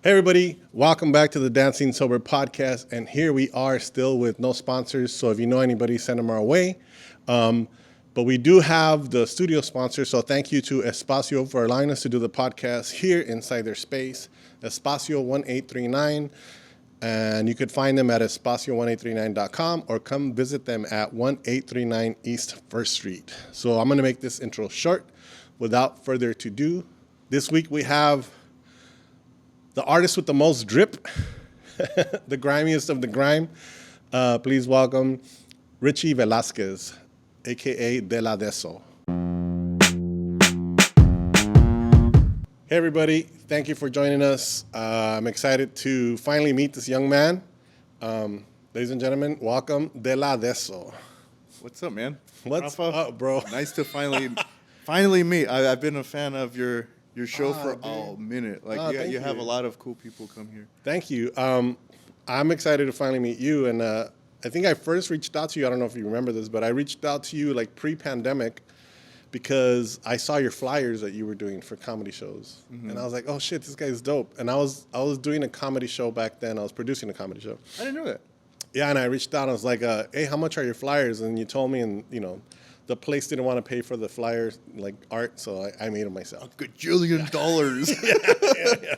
Hey everybody, welcome back to the Dancing Sober podcast, and here we are still with no sponsors, so if you know anybody, send them our way. But we do have the studio sponsor, so thank you to Espacio for allowing us to do the podcast here inside their space, Espacio 1839, and you could find them at espacio1839.com or come visit them at 1839 East 1st Street. So I'm going to make this intro short. Without further ado, this week we have the artist with the most drip, the grimiest of the grime. Please welcome Richie Velazquez, a.k.a. Deladeso. Hey, everybody. Thank you for joining us. I'm excited to finally meet this young man. Ladies and gentlemen, welcome Deladeso. What's up, man? What's Rafa? up, bro? Nice to finally meet. I've been a fan of your show for a minute. Like, you have a lot of cool people come here. Thank you. I'm excited to finally meet you. And I think I first reached out to you. I don't know if you remember this, but I reached out to you like pre-pandemic because I saw your flyers that you were doing for comedy shows. Mm-hmm. And I was like, oh, shit, this guy's dope. And I was doing a comedy show back then. I was producing a comedy show. I didn't know that. Yeah, and I reached out. I was like, hey, how much are your flyers? And you told me, and, you know, the place didn't want to pay for the flyers, like art, so I made them myself. $1 gajillion. Yeah.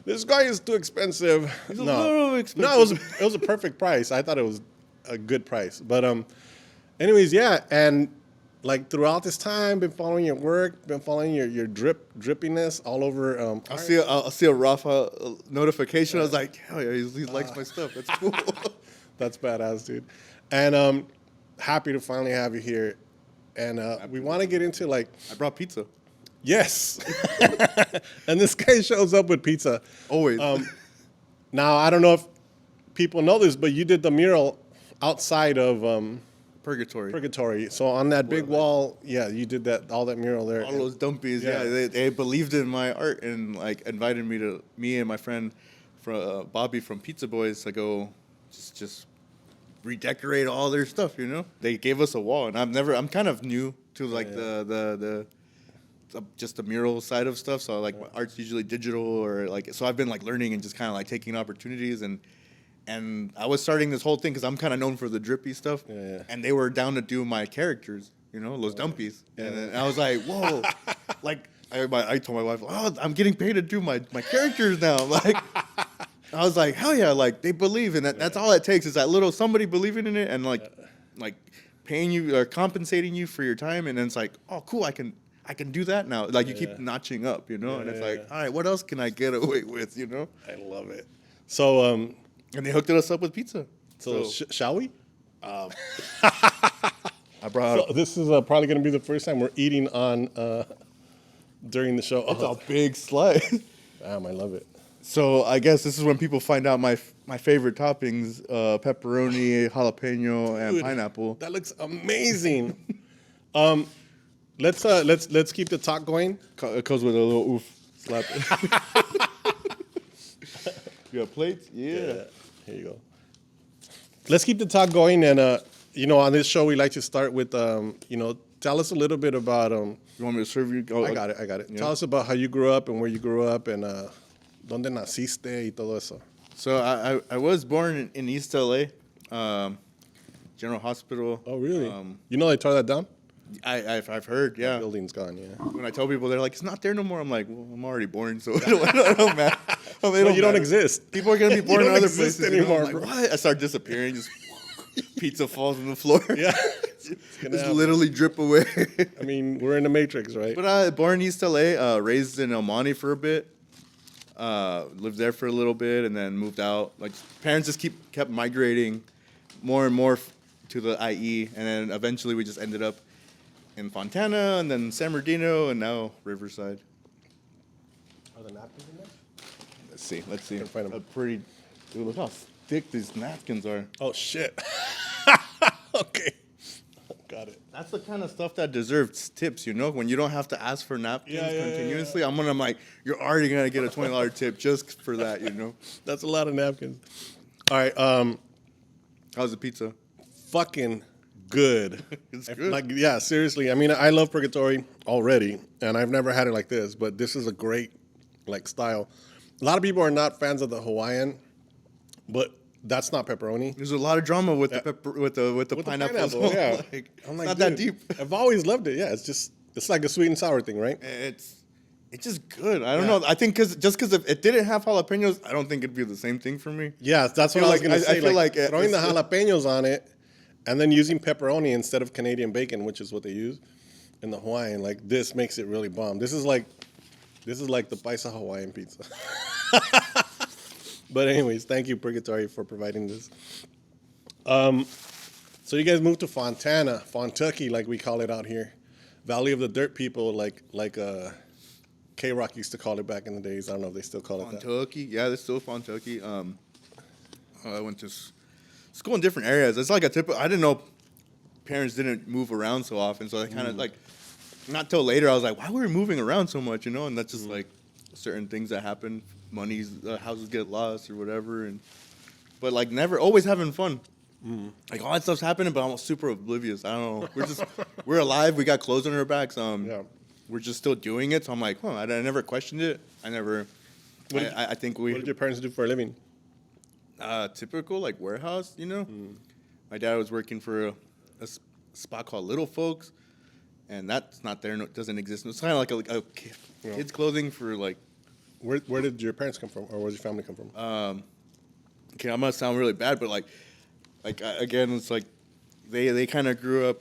This guy is too expensive. He's a little expensive. No, it was a perfect price. I thought it was a good price. But anyways, yeah, and like throughout this time, been following your work, been following your drippiness all over. I'll see a Rafa notification. I was like, hell yeah, he likes my stuff. That's cool. That's badass, dude. And happy to finally have you here. And we want to get into like... I brought pizza. Yes. And this guy shows up with pizza. Always. Now, I don't know if people know this, but you did the mural outside of... Purgatory. So on that big wall, yeah, you did all that mural there. All those dumpies, yeah. They believed in my art and like invited me and my friend Bobby from Pizza Boys to go just redecorate all their stuff, you know? They gave us a wall, and I'm kind of new to like the just the mural side of stuff. So like my art's usually digital, or like, so I've been like learning and just kind of like taking opportunities, and I was starting this whole thing because I'm kind of known for the drippy stuff, and they were down to do my characters, you know, those dumpies, and I was like, whoa, like I told my wife, oh, I'm getting paid to do my characters now, like. I was like, hell yeah, like they believe in it. That's all it takes is that little somebody believing in it and like paying you or compensating you for your time, and then it's like, oh cool, I can do that now. Like you keep notching up, you know, and it's like, all right, what else can I get away with, you know? I love it. So and they hooked us up with pizza. So shall we? I brought. So this is probably going to be the first time we're eating on during the show. It's a big slice. Damn, I love it. So I guess this is when people find out my favorite toppings: pepperoni, jalapeno, and pineapple. That looks amazing. Let's keep the talk going. It comes with a little oof slap. You got plates? Yeah. Here you go. Let's keep the talk going, and you know, on this show we like to start with you know, tell us a little bit about You want me to serve you? I got it. Yeah. Tell us about how you grew up and where you grew up and donde naciste y todo eso. So I was born in East LA, General Hospital. Oh really? You know they tore that down? I've heard, yeah. The building's gone, yeah. When I tell people, they're like, it's not there no more. I'm like, well, I'm already born, so it don't matter. You don't exist. People are going to be born in other places anymore, like, bro. What? I start disappearing, just pizza falls on the floor. Yeah. Just literally drip away. I mean, we're in the Matrix, right? But I born in East LA, raised in El Monte for a bit. Lived there for a little bit and then moved out. Like parents just kept migrating more and more to the IE, and then eventually we just ended up in Fontana and then San Bernardino and now Riverside. Are the napkins in there? Let's see. Find them. Dude, look how thick these napkins are. Oh shit. Okay. Got it. That's the kind of stuff that deserves tips, you know? When you don't have to ask for napkins continuously. I'm like, you're already going to get a $20 tip just for that, you know? That's a lot of napkins. All right. How's the pizza? Fucking good. It's good. Like, yeah, seriously. I mean, I love Purgatory already, and I've never had it like this, but this is a great, like, style. a lot of people are not fans of the Hawaiian, but that's not pepperoni. There's a lot of drama with the pepper, with the pineapple. Yeah, Like, I'm it's like, not that dude, deep. I've always loved it. Yeah, it's like a sweet and sour thing, right? It's just good. I don't know. I think because if it didn't have jalapenos, I don't think it'd be the same thing for me. Yeah, that's what I was like- gonna say. I feel like throwing the it's- jalapenos on it, and then using pepperoni instead of Canadian bacon, which is what they use in the Hawaiian. Like this makes it really bomb. This is like the paisa Hawaiian pizza. But anyways, thank you, Purgatory, for providing this. So you guys moved to Fontana, Fontucky, like we call it out here, Valley of the Dirt People, like K-Rock used to call it back in the days. I don't know if they still call it that. Fontucky, yeah, there's still Fontucky. I went to school in different areas. It's like a typical. I didn't know parents didn't move around so often, so I kind of like. Not till later, I was like, why were we moving around so much, you know? And that's just like certain things that happen. Houses get lost or whatever, but like never, always having fun. Like all that stuff's happening, but I'm super oblivious. I don't know. We're alive. We got clothes on our backs. We're just still doing it. So I'm like, I never questioned it. I think What did your parents do for a living? typical like warehouse, you know. My dad was working for a spot called Little Folks, and that's not there. No, it doesn't exist. It's kind of like a kids clothing for like. Where did your parents come from, or where did your family come from? Okay, I'm gonna sound really bad, but again, it's like they kind of grew up.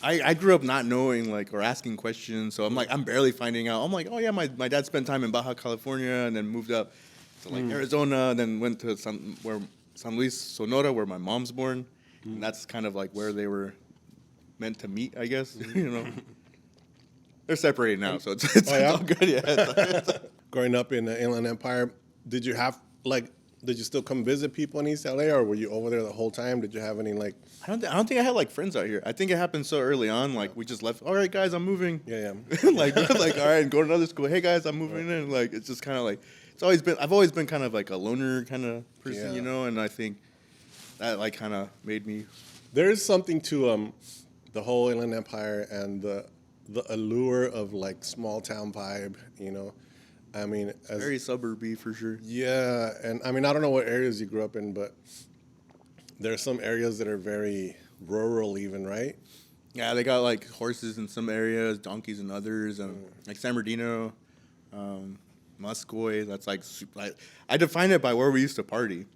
I grew up not knowing or asking questions, so I'm barely finding out. I'm like, oh yeah, my dad spent time in Baja California and then moved up to Arizona, and then went to San Luis Sonora, where my mom's born, and that's kind of like where they were meant to meet, I guess. You know, they're separated now, so it's all good. Yeah. Growing up in the Inland Empire, did you still come visit people in East LA, or were you over there the whole time? Did you have any I don't think I had friends out here. I think it happened so early on. We just left. All right, guys, I'm moving. Yeah. all right, and go to another school. Hey guys, I'm moving in. It's just kind of I've always been kind of a loner kind of person, you know. And I think that kind of made me. There is something to the whole Inland Empire and the allure of small town vibe, you know. I mean, Very suburby for sure. Yeah, and I mean, I don't know what areas you grew up in, but there are some areas that are very rural, even, right? Yeah, they got horses in some areas, donkeys in others, and San Bernardino, Muscoy. That's I define it by where we used to party,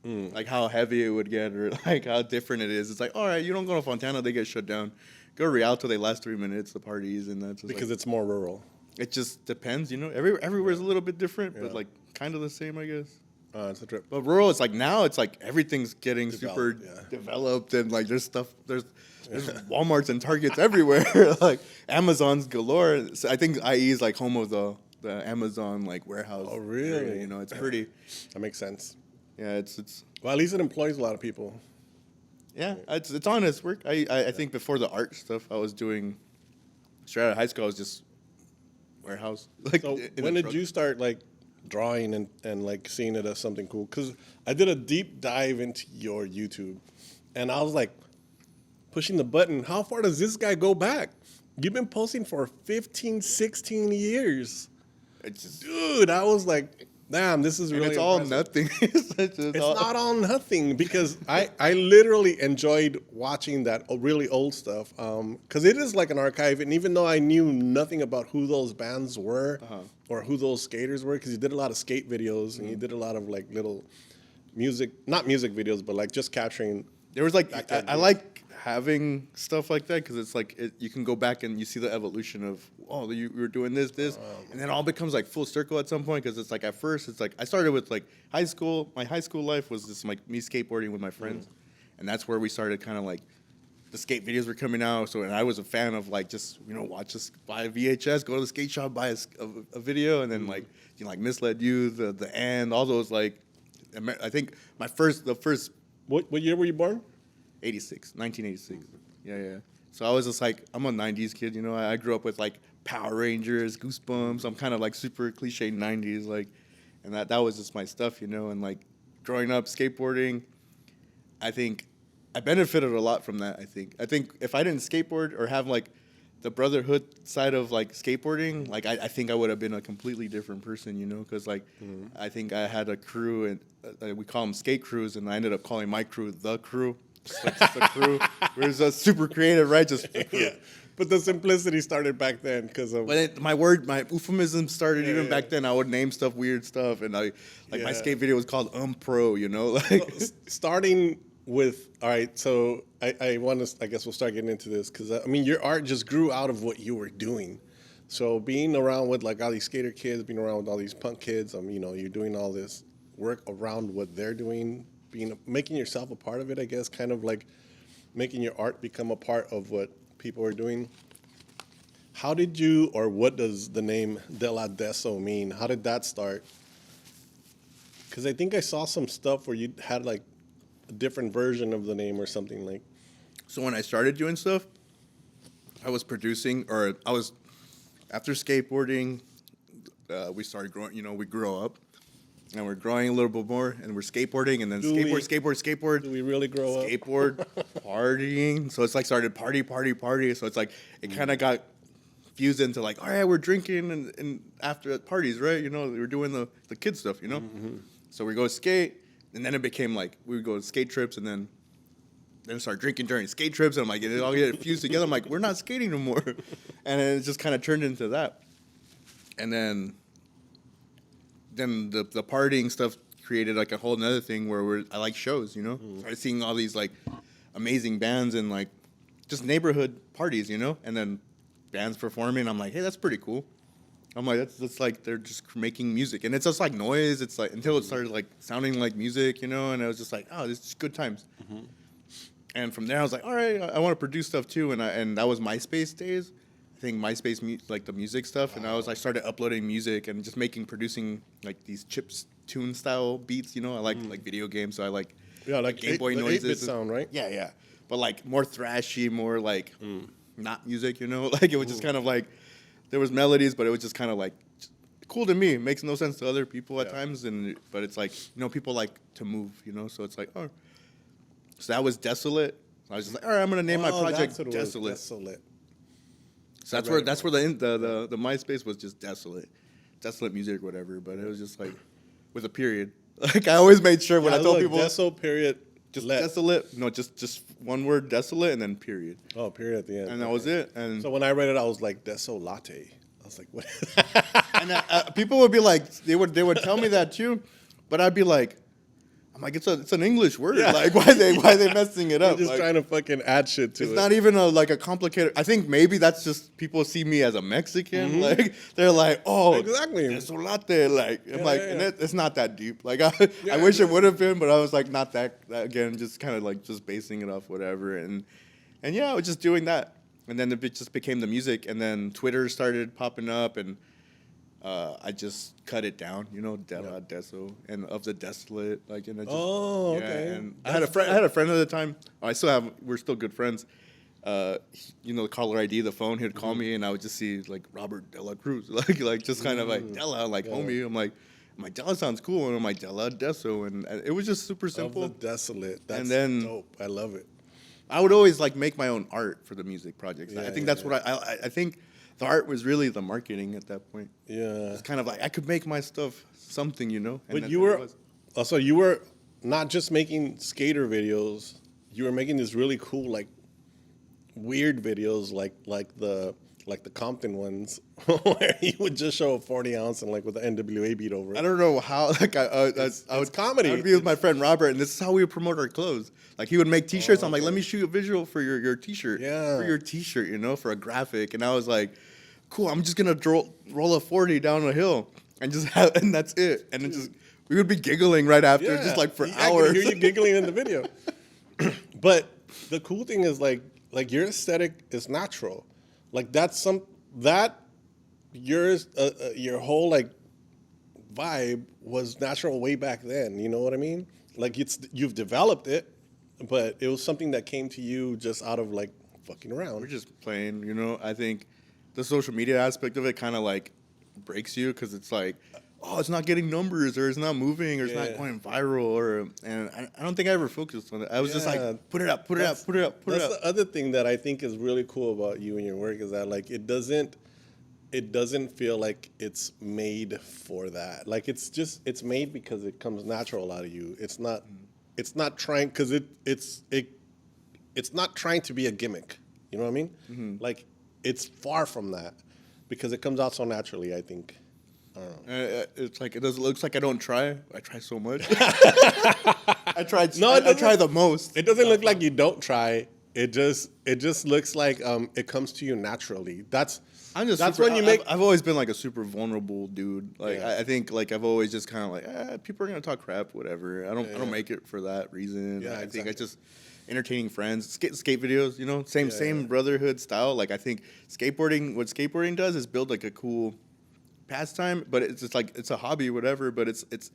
how heavy it would get, or how different it is. It's all right, you don't go to Fontana, they get shut down. Go to Rialto, they last 3 minutes, the parties, and that's just because it's more rural. It just depends, you know. Everywhere's a little bit different, but kind of the same, I guess. It's a trip. But rural, it's now it's everything's getting super yeah. developed, and there's stuff, there's Walmarts and Targets everywhere, Amazon's galore. So I think IE is home of the Amazon warehouse. Oh, really? area, you know, it's pretty. That makes sense. Yeah, it's. Well, at least it employs a lot of people. Yeah, it's honest work. I think before the art stuff I was doing, straight out of high school, I was just warehouse. So when did you start drawing and seeing it as something cool? Because I did a deep dive into your YouTube, and I was pushing the button. How far does this guy go back? You've been posting for 15, 16 years. Dude, I was damn, this is really it's all impressive. nothing. It's not all nothing, because I literally enjoyed watching that really old stuff, because it is like an archive, and even though I knew nothing about who those bands were or who those skaters were, because you did a lot of skate videos and you did a lot of little not music videos, but just capturing. There was I like having stuff like that, because it's you can go back and you see the evolution of you were doing this, and then it all becomes full circle at some point, because it's at first it's I started with high school. My high school life was just me skateboarding with my friends, and that's where we started kind of the skate videos were coming out. So and I was a fan of just buy a VHS, go to the skate shop, buy a video, and then Misled You, the and all those I think the first. What year were you born? 1986. Yeah. So I was just I'm a 90s kid, you know. I grew up with Power Rangers, Goosebumps. I'm kind of super cliche 90s, and that was just my stuff, you know. And growing up skateboarding, I think I benefited a lot from that. I think if I didn't skateboard or have the brotherhood side of like skateboarding, like I think I would have been a completely different person, you know, because like I think I had a crew and we call them skate crews, and I ended up calling my crew the crew, just like just the crew. We're just super creative, right? Just the crew. Yeah. But the simplicity started back then because of. But my euphemism started even back then. I would name stuff weird stuff, and my skate video was called Pro, you know, like Starting with, all right, so I want to, I guess we'll start getting into this because, I mean, your art just grew out of what you were doing. So being around with like all these skater kids, being around with all these punk kids, you know, you're doing all this work around what they're doing, making yourself a part of it, I guess, kind of like making your art become a part of what people are doing. How did you, or what does the name Deladeso mean? How did that start? Because I think I saw some stuff where you had like a different version of the name or something like. So when I started doing stuff, I was producing, or I was, after skateboarding, we started growing, you know, we grew up, and we're growing a little bit more, and we're skateboarding, and then skateboard. Do we really grow up? Skateboard, partying. So it's like started party. So it's like, it kind of got fused into like, all right, we're drinking and after at parties, right? You know, we were doing the kid stuff, you know? Mm-hmm. So we go skate, and then it became like, we would go to skate trips, and then start drinking during skate trips, and I'm like, it all get fused together. I'm like, we're not skating no more. And it just kind of turned into that. And then the partying stuff created like a whole nother thing where I like shows, you know? Started seeing all these like amazing bands and like just neighborhood parties, you know? And then bands performing. I'm like, hey, that's pretty cool. I'm like, that's like they're just making music, and it's just like noise. It's like until it started like sounding like music, you know. And I was just like, oh, this is good times. Mm-hmm. And from there, I was like, all right, I want to produce stuff too. And that was MySpace days. I think MySpace like the music stuff. Wow. And I started uploading music and just producing like these chips tune style beats. You know, I like video games, so I like Game Boy noises. 8-bit sound, right? Yeah. But like more thrashy, more like not music. You know, like it was just kind of like. There was melodies, but it was just kind of like cool to me. It makes no sense to other people at times, but it's like, you know, people like to move, you know. So it's like, oh, so that was Desolate. So I was just like, all right, I'm gonna name my project Desolate. So that's where the MySpace was just Desolate music, whatever. But it was just like with a period. Like I always made sure when I told people Deso period. Just Desolate. No, just one word, Desolate, and then period. Oh, period at the end. And that was it. And so when I read it, I was like, Deso Latte. I was like, what? And people would be like, they would tell me that too, but I'd be like, I'm like, it's an English word. Yeah. Like, why are they messing it up? They're just trying to fucking add shit to it. It's not even a complicated. I think maybe that's just people see me as a Mexican. Mm-hmm. Like they're like, oh, exactly. Desolate. Like I'm like, and it's not that deep. Like I wish it would have been, but I was like, not that again. Just kind of like just basing it off whatever, and yeah, I was just doing that, and then it just became the music, and then Twitter started popping up, and I just cut it down, you know, Deso, and of the Desolate, like, and I just, okay. And I had a friend at the time. We're still good friends. You know, the caller ID, the phone. He'd call me, and I would just see like Robert Dela Cruz, like just kind of like Dela, like homie. I'm like Dela sounds cool, and I'm like Deladeso, and it was just super simple. Of the Desolate, that's dope. I love it. I would always like make my own art for the music projects. I think that's what I think. The art was really the marketing at that point. Yeah. It's kind of like I could make my stuff something, you know? But you were not just making skater videos, you were making these really cool, like, weird videos, like the Compton ones, where you would just show a 40 ounce and like with the NWA beat over it. I don't know how, like, it's comedy. I would be with my friend Robert, and this is how we would promote our clothes. Like, he would make T-shirts. I'm like, let me shoot a visual for your T-shirt. Yeah. For your T-shirt, you know, for a graphic. And I was like, cool, I'm just going to roll a 40 down a hill and and that's it. And it just, we would be giggling right after, just like for hours. I can hear you giggling in the video. But the cool thing is like your aesthetic is natural. Like your whole like vibe was natural way back then. You know what I mean? Like you've developed it, but it was something that came to you just out of like fucking around. We're just playing, you know. I think the social media aspect of it kind of like breaks you because it's like, oh, it's not getting numbers, or it's not moving, or it's not going viral, and I don't think I ever focused on it. I was just like, put it up. That's the other thing that I think is really cool about you and your work is that like it doesn't feel like it's made for that. Like it's made because it comes natural out of you. It's not trying because it's not trying to be a gimmick. You know what I mean? Mm-hmm. Like it's far from that because it comes out so naturally, I think. I don't know. It's like it looks like I don't try. I try so much. I tried. No, I try the most. It doesn't look like you don't try. It just looks like it comes to you naturally. That's when you make. I've always been like a super vulnerable dude. Like I think like I've always just kind of like people are gonna talk crap, whatever. I don't make it for that reason. Yeah, I think I just entertaining friends, skate videos. You know, same brotherhood style. Like I think what skateboarding does is build like a cool pastime, but it's just like it's a hobby, whatever. But it's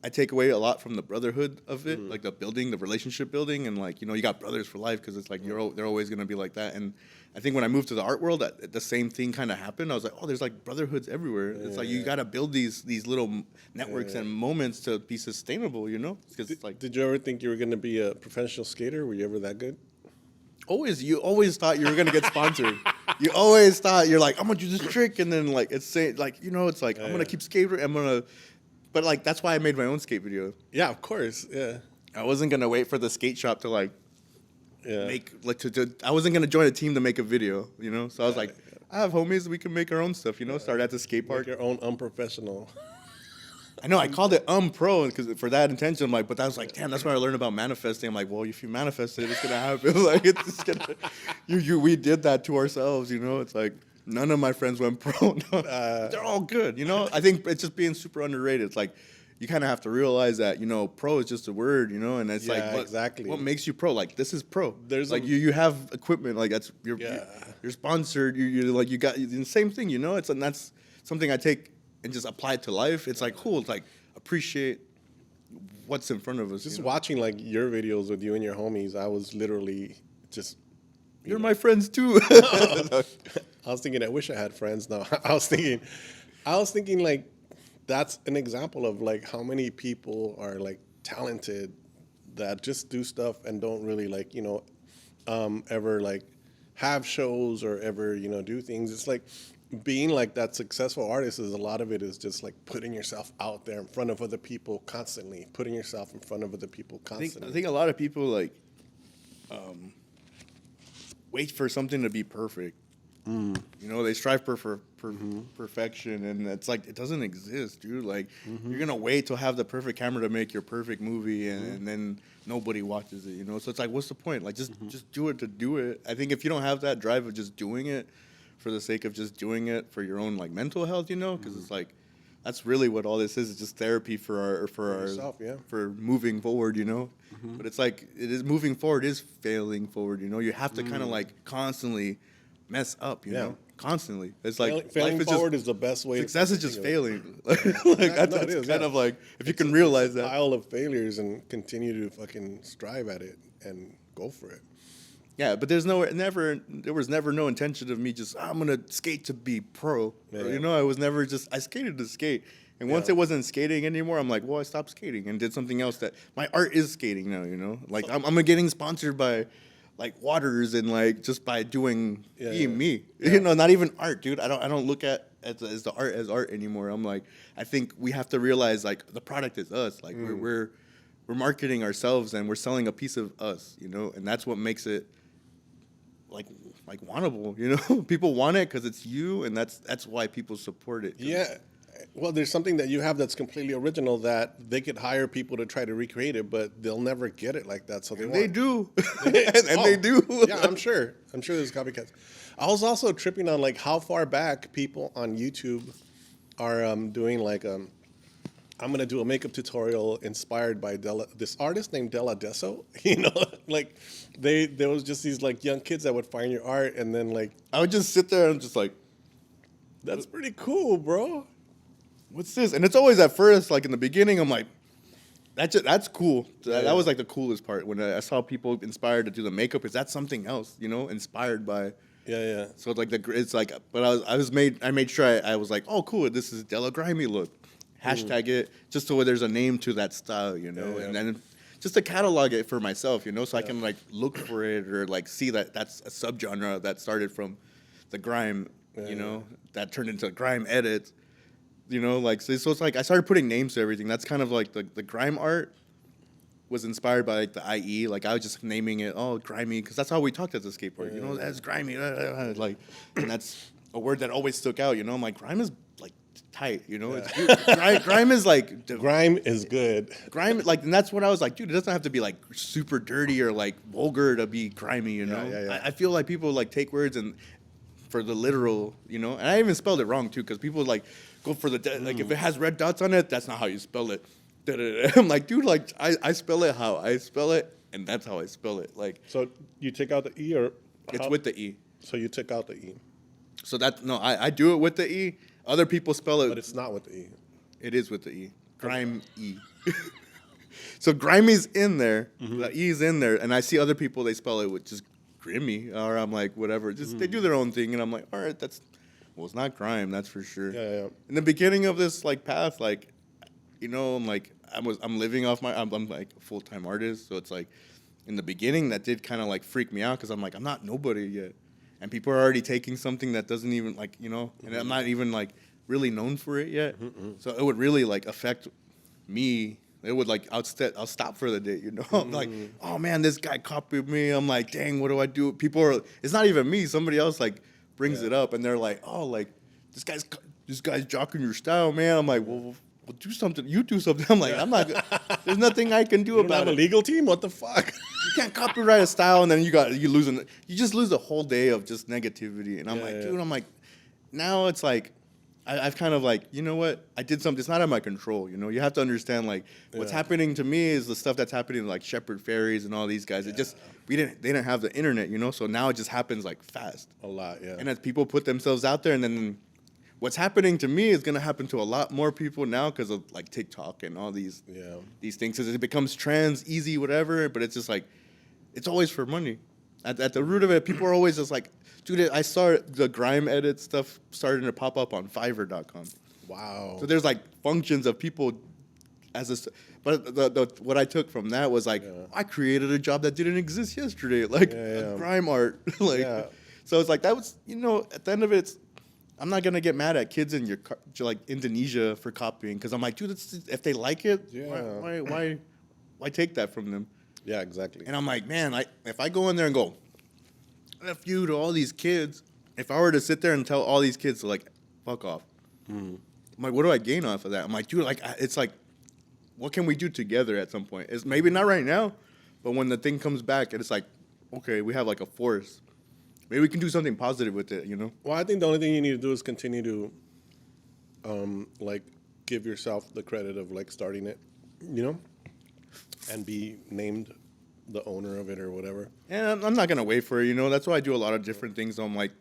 I take away a lot from the brotherhood of it, like the relationship building, and like you got brothers for life because it's like they're always gonna be like that. And I think when I moved to the art world, the same thing kind of happened. I was like, oh, there's like brotherhoods everywhere. It's like you gotta build these little networks and moments to be sustainable, Because it's like, did you ever think you were gonna be a professional skater? Were you ever that good? You always thought you were gonna get sponsored. You always thought you're like, I'm gonna do this trick, and then like it's like it's like I'm gonna keep skating. But like that's why I made my own skate video. Yeah, of course. Yeah. I wasn't gonna wait for the skate shop to make like I wasn't gonna join a team to make a video, So I was like, I have homies, we can make our own stuff, Start at the skate park. Make your own unprofessional. I know I called it pro because for that intention, I'm like, but that was like, damn, that's where I learned about manifesting. I'm like, well, if you manifest it, it's gonna happen. Like it's gonna, we did that to ourselves, It's like none of my friends went pro. They're all good, I think it's just being super underrated. It's like you kind of have to realize that pro is just a word, and it's exactly what makes you pro. Like this is pro. There's like you have equipment like that's you're sponsored. You got the same thing, It's and that's something I take and just apply it to life. It's like cool. It's like appreciate what's in front of us. Just watching like your videos with you and your homies, I was literally just. You're my friends too. I was thinking, I wish I had friends. No, I was thinking like, that's an example of like how many people are like talented that just do stuff and don't really like, ever like have shows or ever, do things. It's like being like that successful artist is a lot of it is just like putting yourself out there in front of other people constantly, putting yourself in front of other people constantly. I think a lot of people like, wait for something to be perfect. They strive for perfection, and it's like it doesn't exist, dude. Like you're gonna wait to have the perfect camera to make your perfect movie, and then nobody watches it, So it's like, what's the point? Like just do it to do it. I think if you don't have that drive of just doing it for the sake of just doing it for your own like mental health, because it's like that's really what all this is. It's just therapy for moving forward, But it's like it is moving forward is failing forward, You have to kind of like constantly mess up, constantly. It's like failing forward is the best way. Success is just failing. That's kind of like if you can realize that pile of failures and continue to fucking strive at it and go for it. Yeah, but there was never no intention of me just I'm gonna skate to be pro. I was never I skated to skate. And once it wasn't skating anymore, I'm like, well, I stopped skating and did something else that my art is skating now, Like I'm getting sponsored by like Waters and like just by doing being me. Not even art, dude. I don't look at as the art as art anymore. I'm like, I think we have to realize like the product is us. Like we're marketing ourselves and we're selling a piece of us, and that's what makes it like wantable, people want it because it's you, and that's why people support it. Yeah. Well, there's something that you have that's completely original that they could hire people to try to recreate it, but they'll never get it like that. So they do. They do. Yeah, I'm sure there's copycats. I was also tripping on like how far back people on YouTube are doing like I'm gonna do a makeup tutorial inspired by this artist named Deladeso. Like there was just these like young kids that would find your art, and then like I would just sit there and just like, that's pretty cool, bro. What's this? And it's always at first, like in the beginning, I'm like, that's cool. That was like the coolest part when I saw people inspired to do the makeup. Is that something else, inspired by? Yeah. So it's like but I made sure I was like, oh, cool. This is Della Grimy look. hashtag it, just so there's a name to that style, you know, and then just to catalog it for myself, you know, so I can like look for it or like see that that's a subgenre that started from the grime, you know, that turned into grime edits, you know, like so it's like I started putting names to everything. That's kind of like the grime art was inspired by like the IE, like I was just naming it grimy because that's how we talked at the skateboard, you know, that's grimy, like, and that's a word that always stuck out, you know. I'm like, grime is like tight, you know. It's grime is like grime is good. Grime, like, and that's what I was like, dude. It doesn't have to be like super dirty or like vulgar to be grimy, you know. I feel like people like take words and for the literal, you know. And I even spelled it wrong too, because people like go for the like if it has red dots on it, that's not how you spell it. I'm like, dude, like I spell it how I spell it, and that's how I spell it. Like, so you take out the E or it's with the E. So you took out the E. So that no, I do it with the E. Other people spell it, but it's not with the E. It is with the E. Grime E. So grimey's in there, the E's in there, and I see other people they spell it with just grimy, or I'm like whatever. Just they do their own thing, and I'm like, all right, that's it's not grime, that's for sure. Yeah. In the beginning of this like path, like, you know, I'm living off I'm like a full-time artist, so it's like in the beginning that did kind of like freak me out because I'm like I'm not nobody yet. And people are already taking something that doesn't even like, you know, and I'm not even like really known for it yet. So it would really like affect me. It would like I'll stop for the day, you know. I'm like, oh man, this guy copied me. I'm like, dang, what do I do? People are. It's not even me. Somebody else like brings it up, and they're like, oh, like this guy's jocking your style, man. I'm like, well, do something. You do something. I'm like, I'm not. There's nothing I can do about it. A legal team? What the fuck? You can't copyright a style, and then you just lose a whole day of just negativity. And I'm like, dude, I'm like, now it's like, I've kind of like, you know what? I did something. It's not in my control. You know, you have to understand like what's happening to me is the stuff that's happening to like Shepherd Ferries and all these guys. It just they didn't have the internet, you know. So now it just happens like fast. A lot, yeah. And as people put themselves out there, and then what's happening to me is gonna happen to a lot more people now because of like TikTok and all these things. Because it becomes trends, easy, whatever. But it's just like it's always for money. At the root of it, people are always just like, dude, I saw the grime edit stuff starting to pop up on Fiverr.com. Wow. So there's like functions of people but what I took from that was like, I created a job that didn't exist yesterday, like grime art. So it's like that was, you know, at the end of it, I'm not gonna get mad at kids in like Indonesia for copying because I'm like, dude, if they like it, why take that from them? Yeah, exactly. And I'm like, man, if I go in there and go, F you to all these kids, if I were to sit there and tell all these kids to like, fuck off, I'm like, what do I gain off of that? I'm like, dude, like, it's like, what can we do together at some point? It's maybe not right now, but when the thing comes back and it's like, okay, we have like a force. Maybe we can do something positive with it, you know? Well, I think the only thing you need to do is continue to, like, give yourself the credit of, like, starting it, you know? And be named the owner of it or whatever. And I'm not going to wait for it, you know? That's why I do a lot of different things. So I'm like,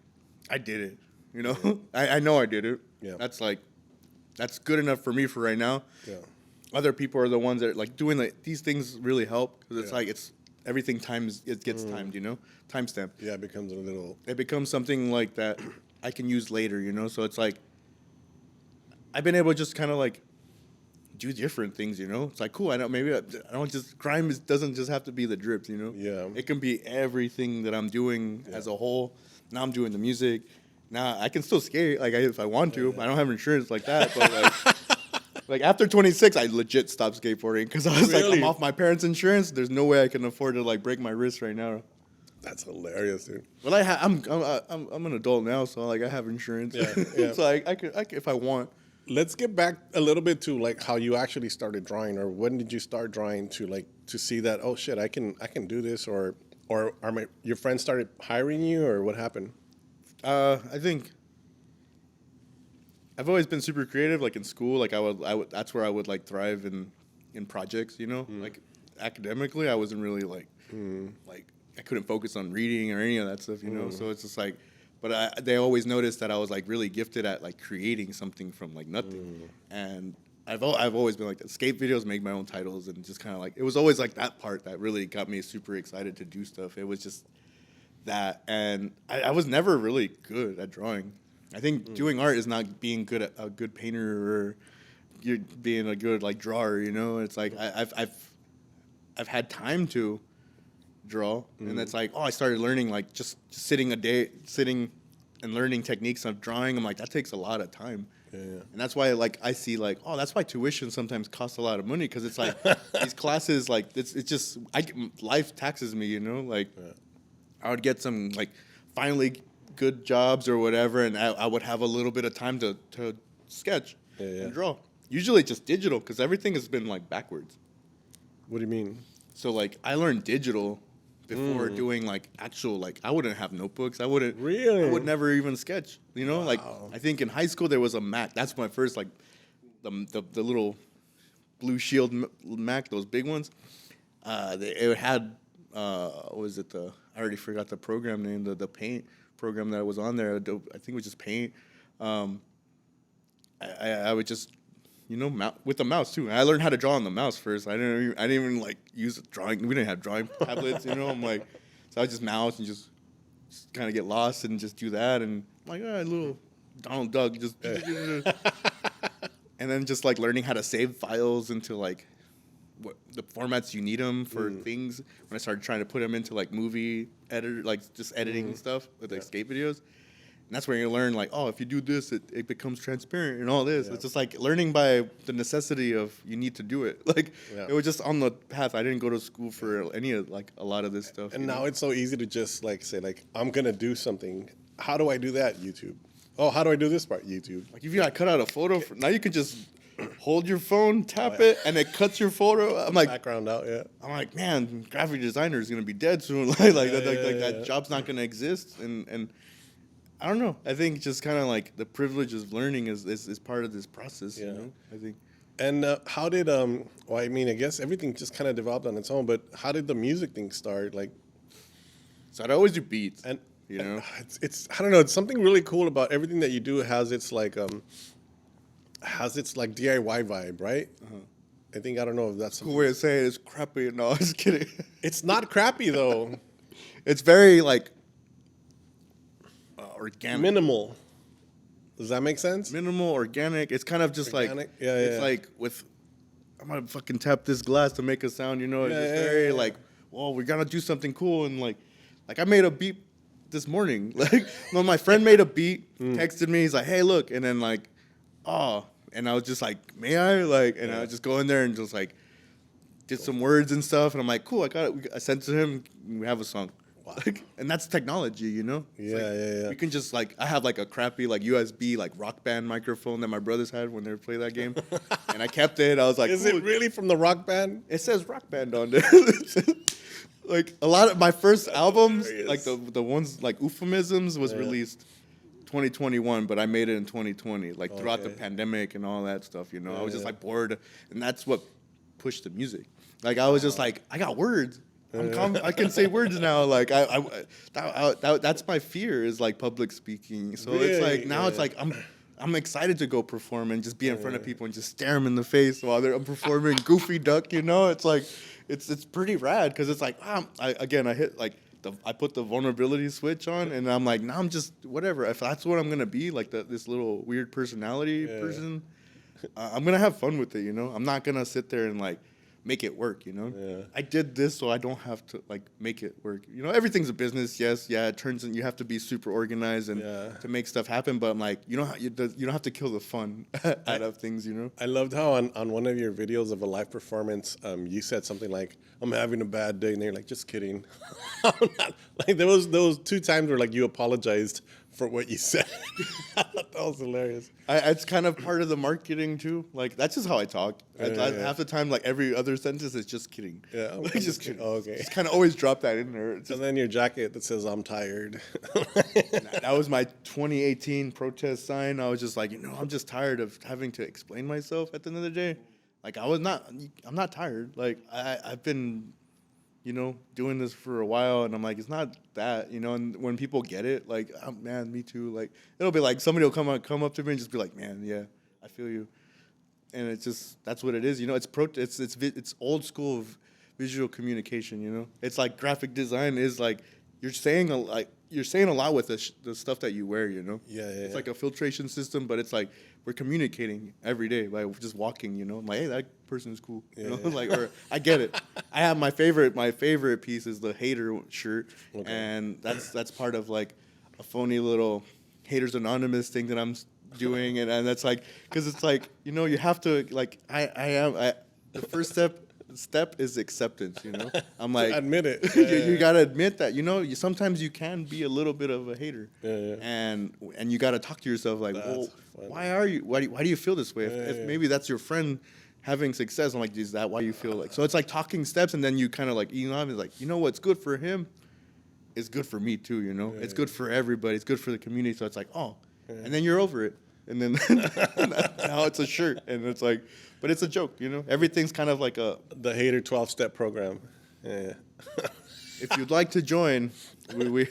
I did it, you know? I know I did it. Yeah. That's good enough for me for right now. Yeah. Other people are the ones that are, like, doing these things really help. Because it's like, everything gets timed, you know? Timestamp. Yeah, it becomes something like that I can use later, you know? So it's like, I've been able to just kind of like, do different things, you know. It's like cool. I know maybe I don't just grime doesn't just have to be the drips, you know. Yeah, it can be everything that I'm doing as a whole. Now I'm doing the music. Now I can still skate like if I want to. I don't have insurance like that, but like after 26, I legit stopped skateboarding because I was like, I'm off my parents' insurance. There's no way I can afford to like break my wrist right now. That's hilarious, dude. Well, I'm an adult now, so like I have insurance. Yeah. So I can if I want. Let's get back a little bit to like how you actually started drawing, or when did you start drawing to see that, oh shit, I can do this, or your friends started hiring you, or what happened? I think I've always been super creative. Like in school, like I would that's where I would like thrive in projects, you know. Like academically, I wasn't really like I couldn't focus on reading or any of that stuff, you know. So it's just like. But they always noticed that I was like really gifted at like creating something from like nothing, and I've always been like that. Skate videos, make my own titles, and just kind of like it was always like that part that really got me super excited to do stuff. It was just that, and I was never really good at drawing. I think doing art is not being good at a good painter or you're being a good like drawer, you know. It's like I've had time to draw, and it's like, oh, I started learning like just sitting and learning techniques of drawing. I'm like, that takes a lot of time. Yeah. And that's why, like, I see, like, oh, that's why tuition sometimes costs a lot of money, because it's like these classes, like, it's just life taxes me, you know. Like, I would get some like finally good jobs or whatever, and I would have a little bit of time to sketch and draw. Usually just digital, because everything has been like backwards. What do you mean? So like I learned digital before doing like actual, like I wouldn't have notebooks. I would never even sketch. You know, like I think in high school there was a Mac. That's my first like the little Blue Shield Mac, those big ones. It had what was it, I already forgot the program name, the Paint program that was on there. I think it was just Paint. I would just, you know, with the mouse too. And I learned how to draw on the mouse first. I didn't even like use drawing. We didn't have drawing tablets, you know. I'm like, so I would just mouse and just kind of get lost and just do that. And I'm like, little Donald Duck, just. And then just like learning how to save files into like what the formats you need them for things. When I started trying to put them into like movie editor, like just editing stuff with like skate videos. And that's where you learn, like, oh, if you do this, it becomes transparent and all this. Yeah. It's just like learning by the necessity of you need to do it. Like, it was just on the path. I didn't go to school for any of, like, a lot of this stuff. And now it's so easy to just, like, say, like, I'm going to do something. How do I do that? YouTube. Oh, how do I do this part? YouTube. Like, if you got to cut out a photo, now you can just hold your phone, tap it, and it cuts your photo. I'm like, background out, I'm like, man, graphic designer is going to be dead soon. That job's not going to exist. And I don't know. I think just kind of like the privilege of learning is part of this process. You know, I think. And how did well, I mean, I guess everything just kind of developed on its own. But how did the music thing start? Like, so I'd always do beats, and you know, it's I don't know. It's something really cool about everything that you do. Has its like DIY vibe, right? I think, I don't know if that's cool way to say it. It's crappy. No, I'm just kidding. It's not crappy though. It's very like. Organic. Minimal. Does that make sense? Minimal, organic. It's kind of just organic? Like, it's like with, I'm going to fucking tap this glass to make a sound, you know? It's just very like, well, we're going to do something cool. And like I made a beat this morning. Like, when my friend made a beat, texted me, he's like, hey, look. And then like, oh. And I was just like, may I? Like, and I would just go in there and just like, did some words and stuff. And I'm like, cool, I got it. I sent it to him. We have a song. Like, and that's technology, you know? Yeah. You can just like, I have like a crappy like USB like Rock Band microphone that my brothers had when they would play that game, and I kept it. I was like, is it really from the Rock Band? It says Rock Band on there. Like a lot of my first albums, like the ones like Euphemisms was released 2021, but I made it in 2020, like throughout the pandemic and all that stuff. You know, I was just like bored, and that's what pushed the music. Like I was just like, I got words. I can say words now. Like that's my fear is like public speaking. So it's like now it's like I'm excited to go perform and just be in front of people and just stare them in the face while I'm performing Goofy Duck. You know, it's like it's pretty rad because it's like I hit like I put the vulnerability switch on and I'm like now I'm just whatever. If that's what I'm gonna be, like this little weird personality person, I'm gonna have fun with it. You know, I'm not gonna sit there and like. Make it work, you know. I did this so I don't have to like make it work. You know, everything's a business. Yes, it turns in. You have to be super organized and to make stuff happen. But I'm like, you don't have to kill the fun out of things. You know. I loved how on one of your videos of a live performance, you said something like, "I'm having a bad day," and they're like, "Just kidding." Like there was 2 times where like you apologized for what you said. I thought that was hilarious. It's kind of part of the marketing too. Like that's just how I talk. Half the time, like every other sentence is just kidding. Yeah, like, just kidding. Oh, okay. Just kind of always drop that in there. And then your jacket that says "I'm tired." That was my 2018 protest sign. I was just like, I'm just tired of having to explain myself at the end of the day. Like I'm not tired. Like I've been. Doing this for a while, and I'm like, it's not that, and when people get it, like, oh, man, me too. Like, it'll be like somebody will come up to me and just be like, man, yeah, I feel you, and it's just that's what it is. It's old school visual communication. It's like graphic design is like you're saying you're saying a lot with the stuff that you wear, you know? Yeah, It's like a filtration system, but it's like we're communicating every day by just walking, you know? I'm like, hey, that person is cool. You know? Like, or I get it. I have my favorite piece is the hater shirt. Okay. And that's part of like a phony little Haters Anonymous thing that I'm doing. And that's like, because it's like, you know, you have to, like, the first step is acceptance, you know. I'm like, admit it. You gotta admit that, you know. Sometimes you can be a little bit of a hater, and you gotta talk to yourself like, well, why do you feel this way? If maybe that's your friend having success, I'm like, is that why you feel like? So it's like talking steps, and then you kind of like, you know, like, you know, what's good for him is good for me too, you know. It's good for everybody. It's good for the community. So it's like, oh, and then you're over it, and then now it's a shirt, and it's like. But it's a joke, you know? Everything's kind of like the Hater 12-step program. Yeah. If you'd like to join, we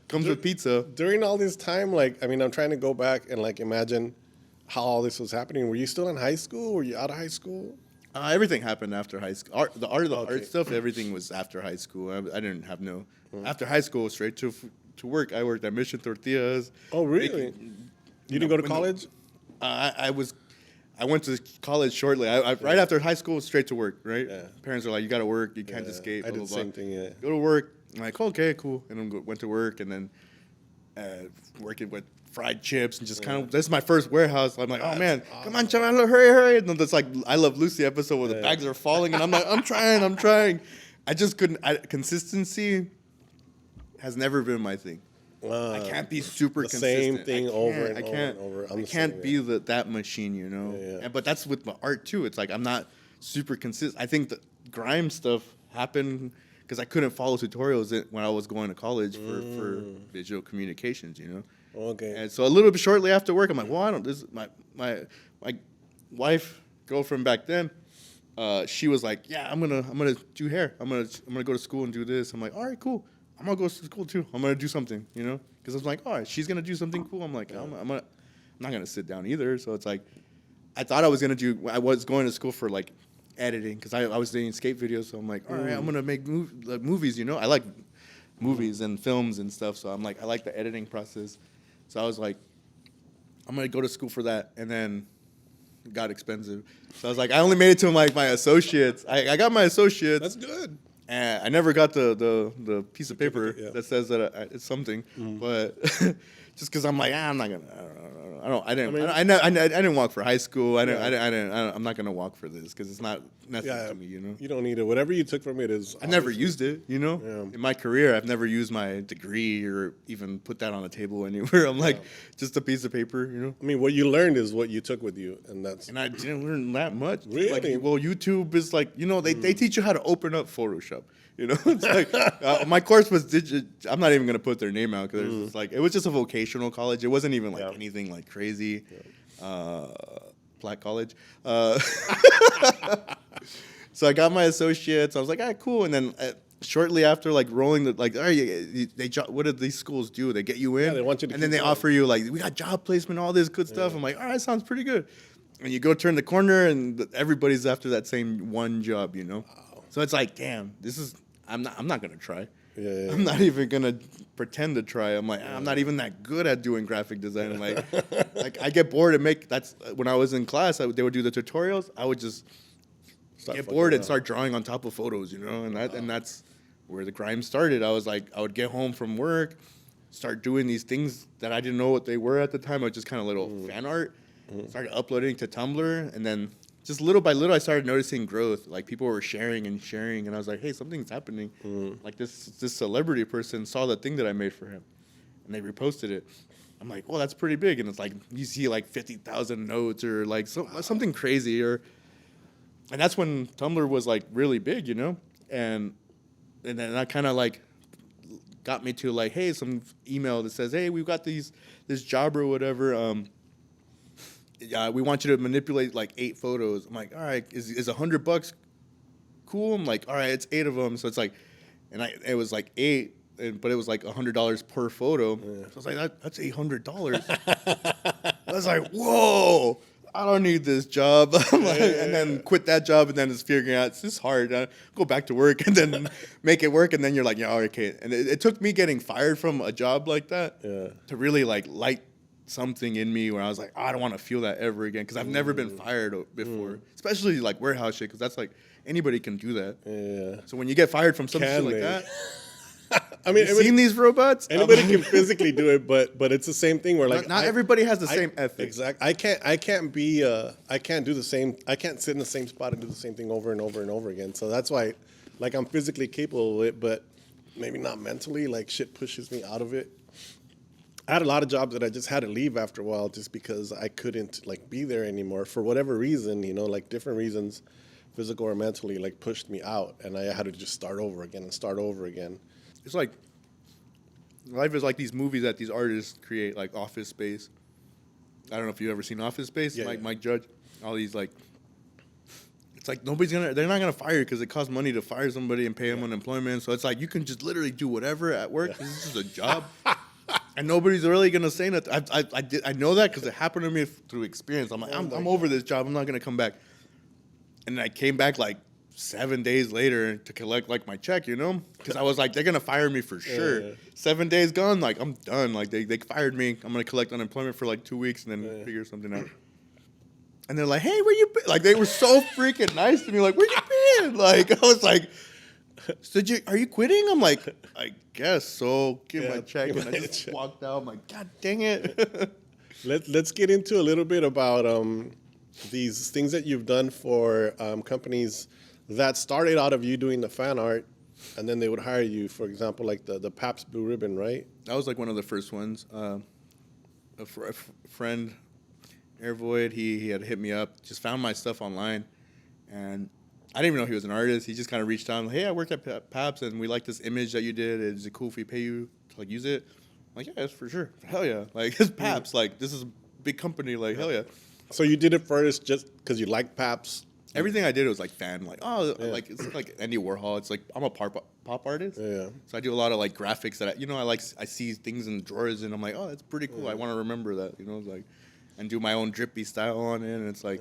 comes with pizza. During all this time, like, I mean, I'm trying to go back and, like, imagine how all this was happening. Were you still in high school? Were you out of high school? Everything happened after high school. Art stuff, everything was after high school. I didn't have no... After high school, straight to work. I worked at Mission Tortillas. Oh, really? You didn't go to college? I went to college shortly. Right after high school, straight to work, right? Yeah. Parents are like, you got to work. You can't escape. I did the same thing, yeah. Go to work. I'm like, okay, cool. And then went to work and then working with fried chips and just kind of, this is my first warehouse. I'm like, oh, man, come on, chaval, hurry. And then it's like I Love Lucy episode where the bags are falling. And I'm like, I'm trying. I just couldn't. Consistency has never been my thing. I can't be super consistent. Same thing over and over. I can't be that machine, you know. But that's with my art too. It's like I'm not super consistent. I think the grime stuff happened because I couldn't follow tutorials when I was going to college for digital communications, you know. Okay. And so a little bit shortly after work, I'm like, well, I don't. This is my wife, girlfriend back then. She was like, yeah, I'm gonna do hair. I'm gonna go to school and do this. I'm like, all right, cool. I'm gonna go to school too. I'm gonna do something, you know, because I was like, all right, she's gonna do something cool. I'm like, I'm not gonna sit down either. So it's like, I thought I was going to school for like editing because I was doing skate videos. So I'm like, all right, I'm gonna make movies, you know. I like movies and films and stuff. So I'm like, I like the editing process. So I was like, I'm gonna go to school for that, and then it got expensive. So I was like, I only made it to like my associates. I got my associates. That's good. And I never got the piece of paper that says that it's something, but just because I'm like, I'm not gonna, I didn't walk for high school. I'm not gonna walk for this because it's not nothing to me, you know. You don't need it. Whatever you took from it is. I never used it, you know. Yeah. In my career, I've never used my degree or even put that on a table anywhere. I'm like, just a piece of paper, you know. I mean, what you learned is what you took with you, and I didn't learn that much. Really? Like, well, YouTube is like, you know, they teach you how to open up Photoshop. You know, it's like my course was I'm not even gonna put their name out because it's like it was just a vocational college. It wasn't even like anything like crazy. Black college. So I got my associates. I was like, all right, cool. And then shortly after, like rolling the like, all right, what did these schools do? They get you in, they want you to and then they offer you like, we got job placement, all this good stuff. I'm like, all right, sounds pretty good. And you go turn the corner, and everybody's after that same one job, you know. Wow. So it's like, damn, I'm not gonna try. Yeah. I'm not even gonna pretend to try. I'm like, I'm not even that good at doing graphic design. Like I get bored and that's when I was in class. They would do the tutorials. I would just get bored and start drawing on top of photos, you know. And that's where the grime started. I was like, I would get home from work, start doing these things that I didn't know what they were at the time. I was just kind of little fan art. Started uploading to Tumblr, and then just little by little, I started noticing growth. Like people were sharing, and I was like, "Hey, something's happening." Like this celebrity person saw the thing that I made for him, and they reposted it. I'm like, "Well, that's pretty big." And it's like you see like 50,000 notes or like something crazy, and that's when Tumblr was like really big, you know. And then that kind of like got me to like, "Hey, some email that says, hey, we've got this job or whatever." We want you to manipulate like 8 photos. I'm like, all right, is $100 cool? I'm like, all right, it's 8 of them. So it's like, and it was like 8, but it was like $100 per photo. So I was like, that's $800. I was like, whoa. I don't need this job. I'm like, and then quit that job, and then it's figuring out it's just hard. Go back to work and then make it work, and then you're like, yeah, okay. And it took me getting fired from a job like that to really like light something in me where I was like, oh, I don't want to feel that ever again because I've never been fired before, especially like warehouse shit because that's like anybody can do that. Yeah. So when you get fired from some shit like that. I mean, seen these robots? Anybody can physically do it, but it's the same thing where like not everybody has the same ethic. Exactly. I can't do the same. I can't sit in the same spot and do the same thing over and over and over again. So that's why, like, I'm physically capable of it, but maybe not mentally. Like, shit pushes me out of it. I had a lot of jobs that I just had to leave after a while, just because I couldn't like be there anymore for whatever reason. You know, like different reasons, physical or mentally, like pushed me out, and I had to just start over again and start over again. It's like life is like these movies that these artists create, like Office Space. I don't know if you've ever seen Office Space, Mike Judge. All these like, it's like they're not gonna fire you because it costs money to fire somebody and pay them unemployment. So it's like you can just literally do whatever at work. This is just a job, and nobody's really gonna say nothing. I know that because it happened to me through experience. I'm like, I'm over this job. I'm not gonna come back. And I came back like 7 days later to collect like my check, you know, because I was like, they're gonna fire me for sure. 7 days gone, like I'm done. Like they fired me. I'm gonna collect unemployment for like 2 weeks and then figure something out. And they're like, hey, where you been? Like they were so freaking nice to me. Like, where you been? Like I was like, so are you quitting? I'm like, I guess so. Give my check, and I just walked out. I'm like, God dang it. Let's get into a little bit about these things that you've done for companies that started out of you doing the fan art, and then they would hire you, for example, like the Pabst Blue Ribbon, right? That was like one of the first ones. A friend, Airvoid, he had hit me up, just found my stuff online, and I didn't even know he was an artist. He just kind of reached out, like, hey, I work at Pabst, and we like this image that you did. Is it cool if we pay you to like use it? I'm like, yeah, that's for sure. Hell yeah. Like, it's Pabst. Like, this is a big company. Like, hell yeah. So you did it first just because you liked Pabst? Everything I did was like fan, like like it's like Andy Warhol. It's like I'm a pop artist, so I do a lot of like graphics that I see things in drawers and I'm like, oh, that's pretty cool. I want to remember that, you know, like, and do my own drippy style on it, and it's like,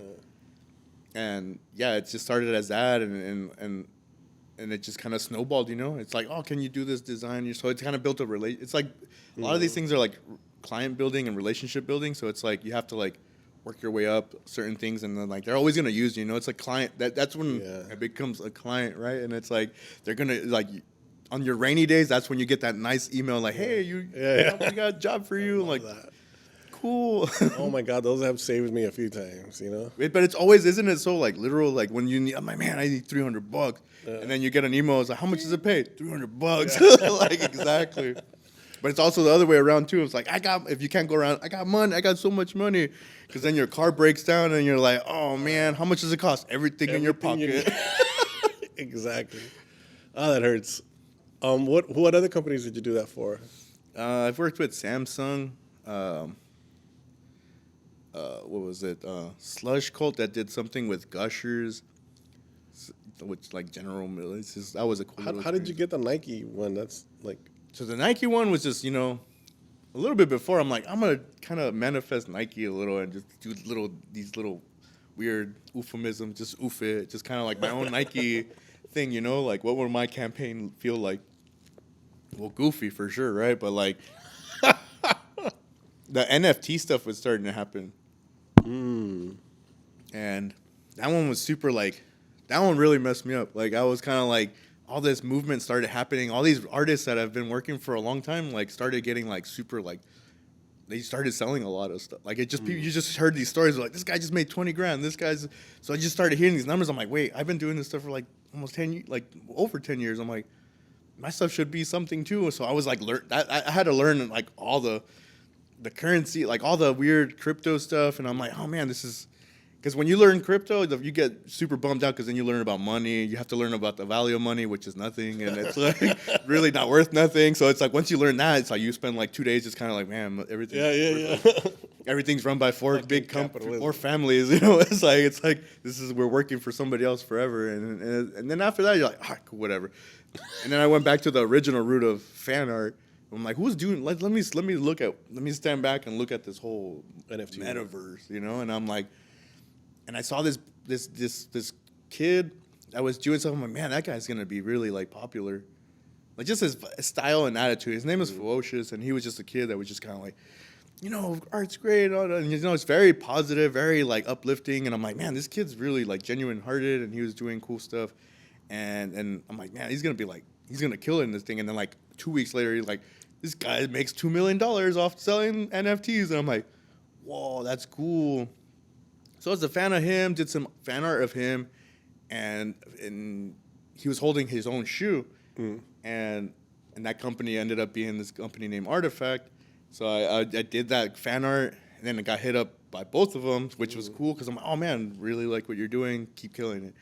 and it just started as that, and it just kind of snowballed, you know. It's like, oh, can you do this design? So it's kind of built a relation. It's like a lot of these things are like client building and relationship building. So it's like you have to like work your way up certain things, and then like they're always gonna use you, you know. It's like client that's when it becomes a client, right? And it's like they're gonna like on your rainy days, that's when you get that nice email like, hey, we got a job for you. Like that. Cool. Oh my God, those have saved me a few times, you know. But it's always, isn't it so like literal? Like when you need, I'm like, man, I need $300, and then you get an email. It's like, how much is it paid? $300. Like exactly. But it's also the other way around too. It's like if you can't go around, I got money. I got so much money, because then your car breaks down and you're like, oh man, how much does it cost? Everything in your pocket. Exactly. Oh, that hurts. What other companies did you do that for? I've worked with Samsung. What was it? Slush Cult that did something with Gushers, which like General Mills. That was a cool. How did you get the Nike one? That's like. So the Nike one was just, you know, a little bit before. I'm like, I'm gonna kind of manifest Nike a little and just do these little weird euphemisms, just oof it, just kind of like my own Nike thing, you know. Like, what would my campaign feel like? Well, goofy for sure, right? But like, the NFT stuff was starting to happen. And that one was super like, that one really messed me up. Like I was kind of like, all this movement started happening. All these artists that have been working for a long time, like started getting like super like, they started selling a lot of stuff. Like it just, you just heard these stories like, this guy just made 20 grand. This guy's, so I just started hearing these numbers. I'm like, wait, I've been doing this stuff for like almost 10 years, like over 10 years. I'm like, my stuff should be something too. So I was like, I had to learn like all the currency, like all the weird crypto stuff. And I'm like, oh man, this is, because when you learn crypto, you get super bummed out because then you learn about money. You have to learn about the value of money, which is nothing. And it's like really not worth nothing. So it's like once you learn that, it's like you spend like 2 days just kind of like, man, everything. Everything's run by four big companies, 4 families. You know, it's like we're working for somebody else forever. And then after that, you're like, all right, cool, whatever. And then I went back to the original root of fan art. I'm like, who's doing? Let me stand back and look at this whole NFT metaverse, you know. And I'm like, I saw this kid that was doing something. I'm like, man, that guy's gonna be really like popular. Like just his style and attitude. His name is Ferocious, and he was just a kid that was just kind of like, you know, art's great, and you know, it's very positive, very like uplifting. And I'm like, man, this kid's really like genuine hearted, and he was doing cool stuff. And I'm like, man, he's gonna kill it in this thing. And then like 2 weeks later, he's like, this guy makes $2 million off selling NFTs, and I'm like, whoa, that's cool. So I was a fan of him, did some fan art of him, and he was holding his own shoe, and that company ended up being this company named Artifact. So I did that fan art, and then I got hit up by both of them, which was cool because I'm like, oh man, really like what you're doing, keep killing it.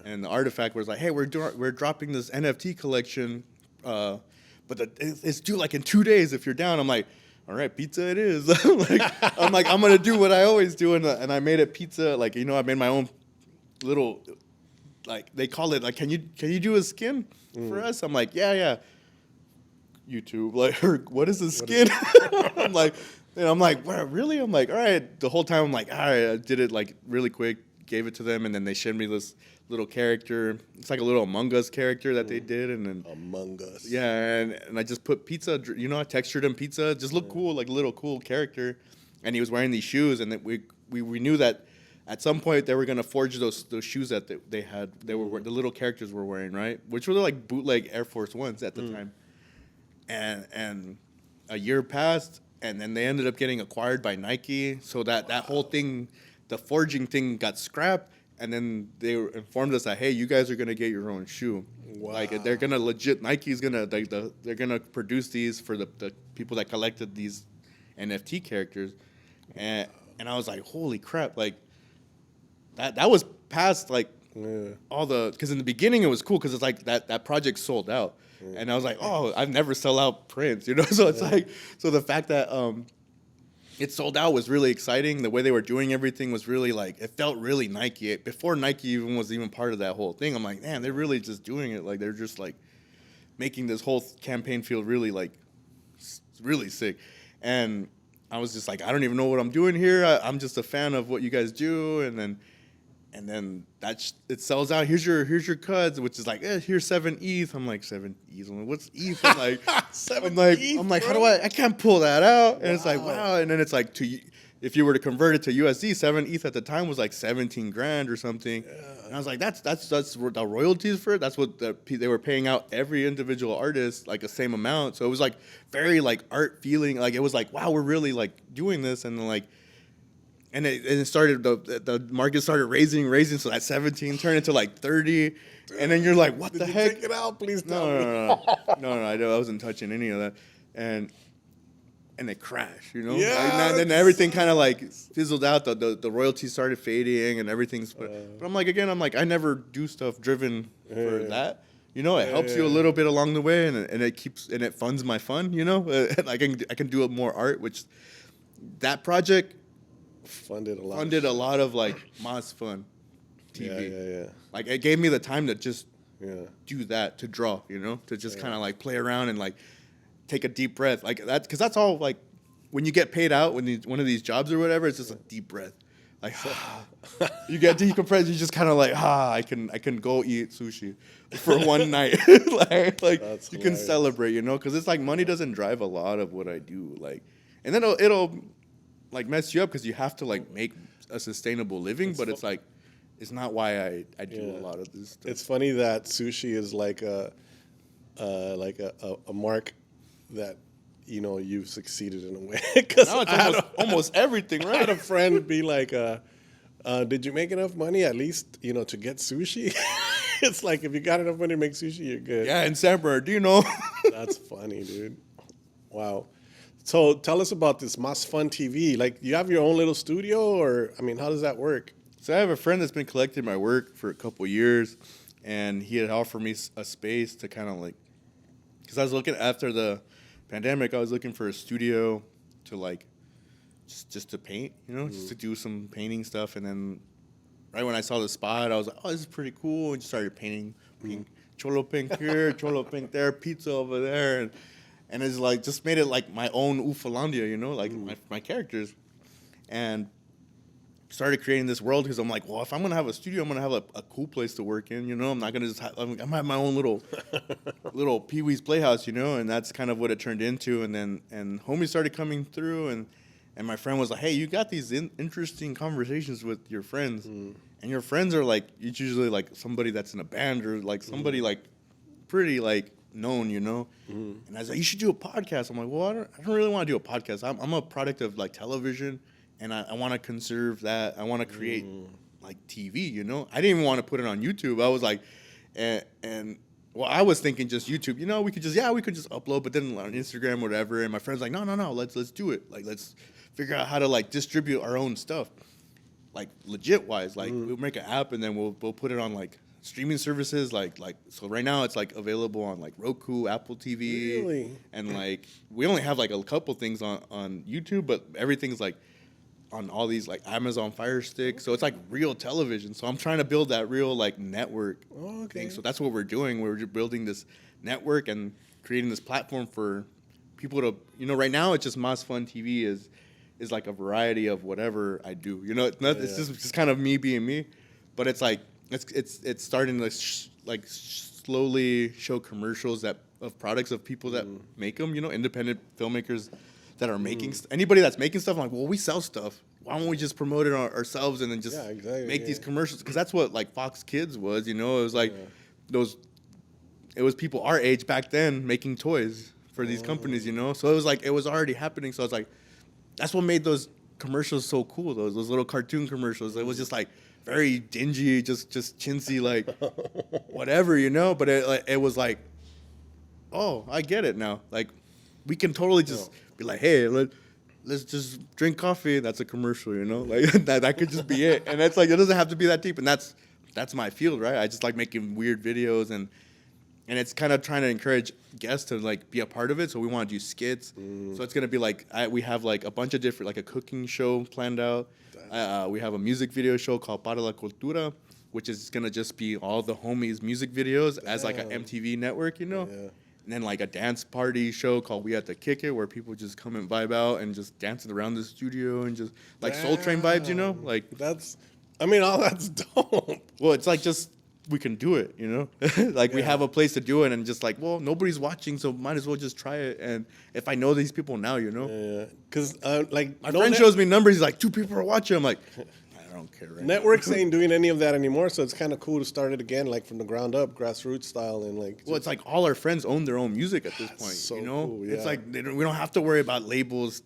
And the Artifact was like, hey, we're dropping this NFT collection, but it's due like in 2 days if you're down. I'm like, all right, pizza it is. I'm gonna do what I always do, and I made it pizza. Like, you know, I made my own little, like they call it like, can you do a skin for us? I'm like, yeah. YouTube, like, what is a skin? I'm like, wow, really? I'm like, all right. The whole time I'm like, all right, I did it like really quick, gave it to them, and then they showed me this little character. It's like a little Among Us character that they did, and then Among Us. Yeah, and I just put pizza, you know, I textured him pizza, just looked cool, like a little cool character, and he was wearing these shoes, and we knew that at some point they were gonna forge those shoes that they had. They were the little characters were wearing, right, which were like bootleg Air Force Ones at the time. And a year passed, and then they ended up getting acquired by Nike. So that whole thing, the forging thing, got scrapped. And then they informed us that, hey, you guys are gonna get your own shoe. Wow. Like they're gonna Nike's gonna they're gonna produce these for the people that collected these NFT characters. And I was like, holy crap! Like that was past like all the, because in the beginning it was cool because it's like that project sold out. And I was like, oh, I've never sell out prints, you know? So it's like, so the fact that it sold out was really exciting. The way they were doing everything was really like, it felt really Nike. Before Nike even was even part of that whole thing, I'm like, man, they're really just doing it. Like, they're just like making this whole campaign feel really like, really sick. And I was just like, I don't even know what I'm doing here. I'm just a fan of what you guys do. And then it sells out. Here's your cuts, which is like, here's 7 ETH. I'm like, 7 ETH. I'm like, what's ETH? I'm like, 7 ETH, I'm like, how do I can't pull that out. And it's like, wow. And then it's like, if you were to convert it to USD, 7 ETH at the time was like 17 grand or something. And I was like, that's the royalties for it. That's what they were paying out every individual artist, like the same amount. So it was like very like art feeling. Like it was like, wow, we're really like doing this. And then like, and it started, the market started raising, so that 17 turned into like 30, and then you're like, what the heck? Take it out, please tell me. No, I wasn't touching any of that, and it crashed, you know? Yeah. And then everything kind of like fizzled out, the royalties started fading and everything's, but I'm like, I never do stuff driven for that. You know, it helps you a little bit along the way, and it funds my fun, you know? I can do more art, which that project funded a lot of like Moss Fun TV. Yeah. Like it gave me the time to just do that, to draw, you know, to just kind of like play around and like take a deep breath, like that, because that's all like when you get paid out when one of these jobs or whatever, it's just a deep breath, like you get decompressed, you just kind of like I can go eat sushi for one night, like you can celebrate, you know, because it's like money doesn't drive a lot of what I do, like, and then it'll like mess you up because you have to like make a sustainable living, but it's like it's not why I do a lot of this stuff. It's funny that sushi is like a mark that, you know, you've succeeded in a way. Because now it's almost everything, right? I had a friend be like, did you make enough money at least, you know, to get sushi? It's like if you got enough money to make sushi, you're good. Yeah, in San Bernardino. That's funny, dude. Wow. So tell us about this Moss Fun TV. Like, you have your own little studio, or, I mean, how does that work? So I have a friend that's been collecting my work for a couple years, and he had offered me a space to kind of like, because I was looking after the pandemic, I was looking for a studio to like, just to paint, you know, just to do some painting stuff. And then right when I saw the spot, I was like, oh, this is pretty cool. And just started painting pink, cholo pink here, cholo pink there, pizza over there. And it's like, just made it like my own Ufalandia, you know, like my characters. And started creating this world because I'm like, well, if I'm gonna have a studio, I'm gonna have a cool place to work in. You know, I'm not gonna just I'm gonna have my own little Pee Wee's Playhouse. You know, and that's kind of what it turned into. And then homies started coming through, and my friend was like, hey, you got these interesting conversations with your friends, and your friends are like, it's usually like somebody that's in a band or like somebody like pretty like known, you know. And I was like, you should do a podcast. I'm like, well, I don't really want to do a podcast. I'm a product of like television, and I want to conserve that. I want to create like TV, you know. I didn't even want to put it on YouTube. I was like, and well, I was thinking just YouTube, you know, we could just upload, but then on Instagram, whatever. And my friend's like, no, let's do it. Like, let's figure out how to like distribute our own stuff, like legit wise. Like we'll make an app and then we'll put it on like streaming services. Like so right now it's like available on like Roku, Apple TV, Really? and like we only have like a couple things on YouTube, but everything's like on all these like Amazon Fire Stick. So it's like real television. So I'm trying to build that real like network thing. So that's what we're doing. We're just building this network and creating this platform for people to, you know, right now it's just Mas Fun TV is like a variety of whatever I do. You know, it's just kind of me being me, but it's like it's starting to slowly show commercials of products of people that make them. You know, independent filmmakers that are making anybody that's making stuff. I'm like, well, we sell stuff. Why don't we just promote it ourselves and then just make these commercials? Because that's what like Fox Kids was. You know, it was like it was people our age back then making toys for these companies. You know, so it was like it was already happening. So I was like, that's what made those commercials so cool. Those little cartoon commercials. It was just like very dingy, just chintzy, like whatever, you know. But it was like, oh, I get it now. Like we can totally just be like, hey, let's just drink coffee. That's a commercial, you know. Like that could just be it. And it's like it doesn't have to be that deep. And that's my field, right? I just like making weird videos and it's kind of trying to encourage guests to like be a part of it. So we want to do skits. So it's gonna be like we have like a bunch of different, like a cooking show planned out. We have a music video show called Para la Cultura, which is gonna just be all the homies' music videos as like an MTV network, you know. Yeah. And then like a dance party show called We Have to Kick It, where people just come and vibe out and just dancing around the studio and just like Soul Train vibes, you know. Like all that's dope. Well, it's like just. We can do it, you know? Like we have a place to do it and just like, well, nobody's watching, so might as well just try it. And if I know these people now, you know? Yeah. Because like my friend shows me numbers, he's like, 2 people are watching. I'm like, I don't care right Networks ain't doing any of that anymore, so it's kind of cool to start it again, like from the ground up, grassroots style. And like, well, it's like all our friends own their own music at this point, so you know? Cool, yeah. It's like we don't have to worry about labels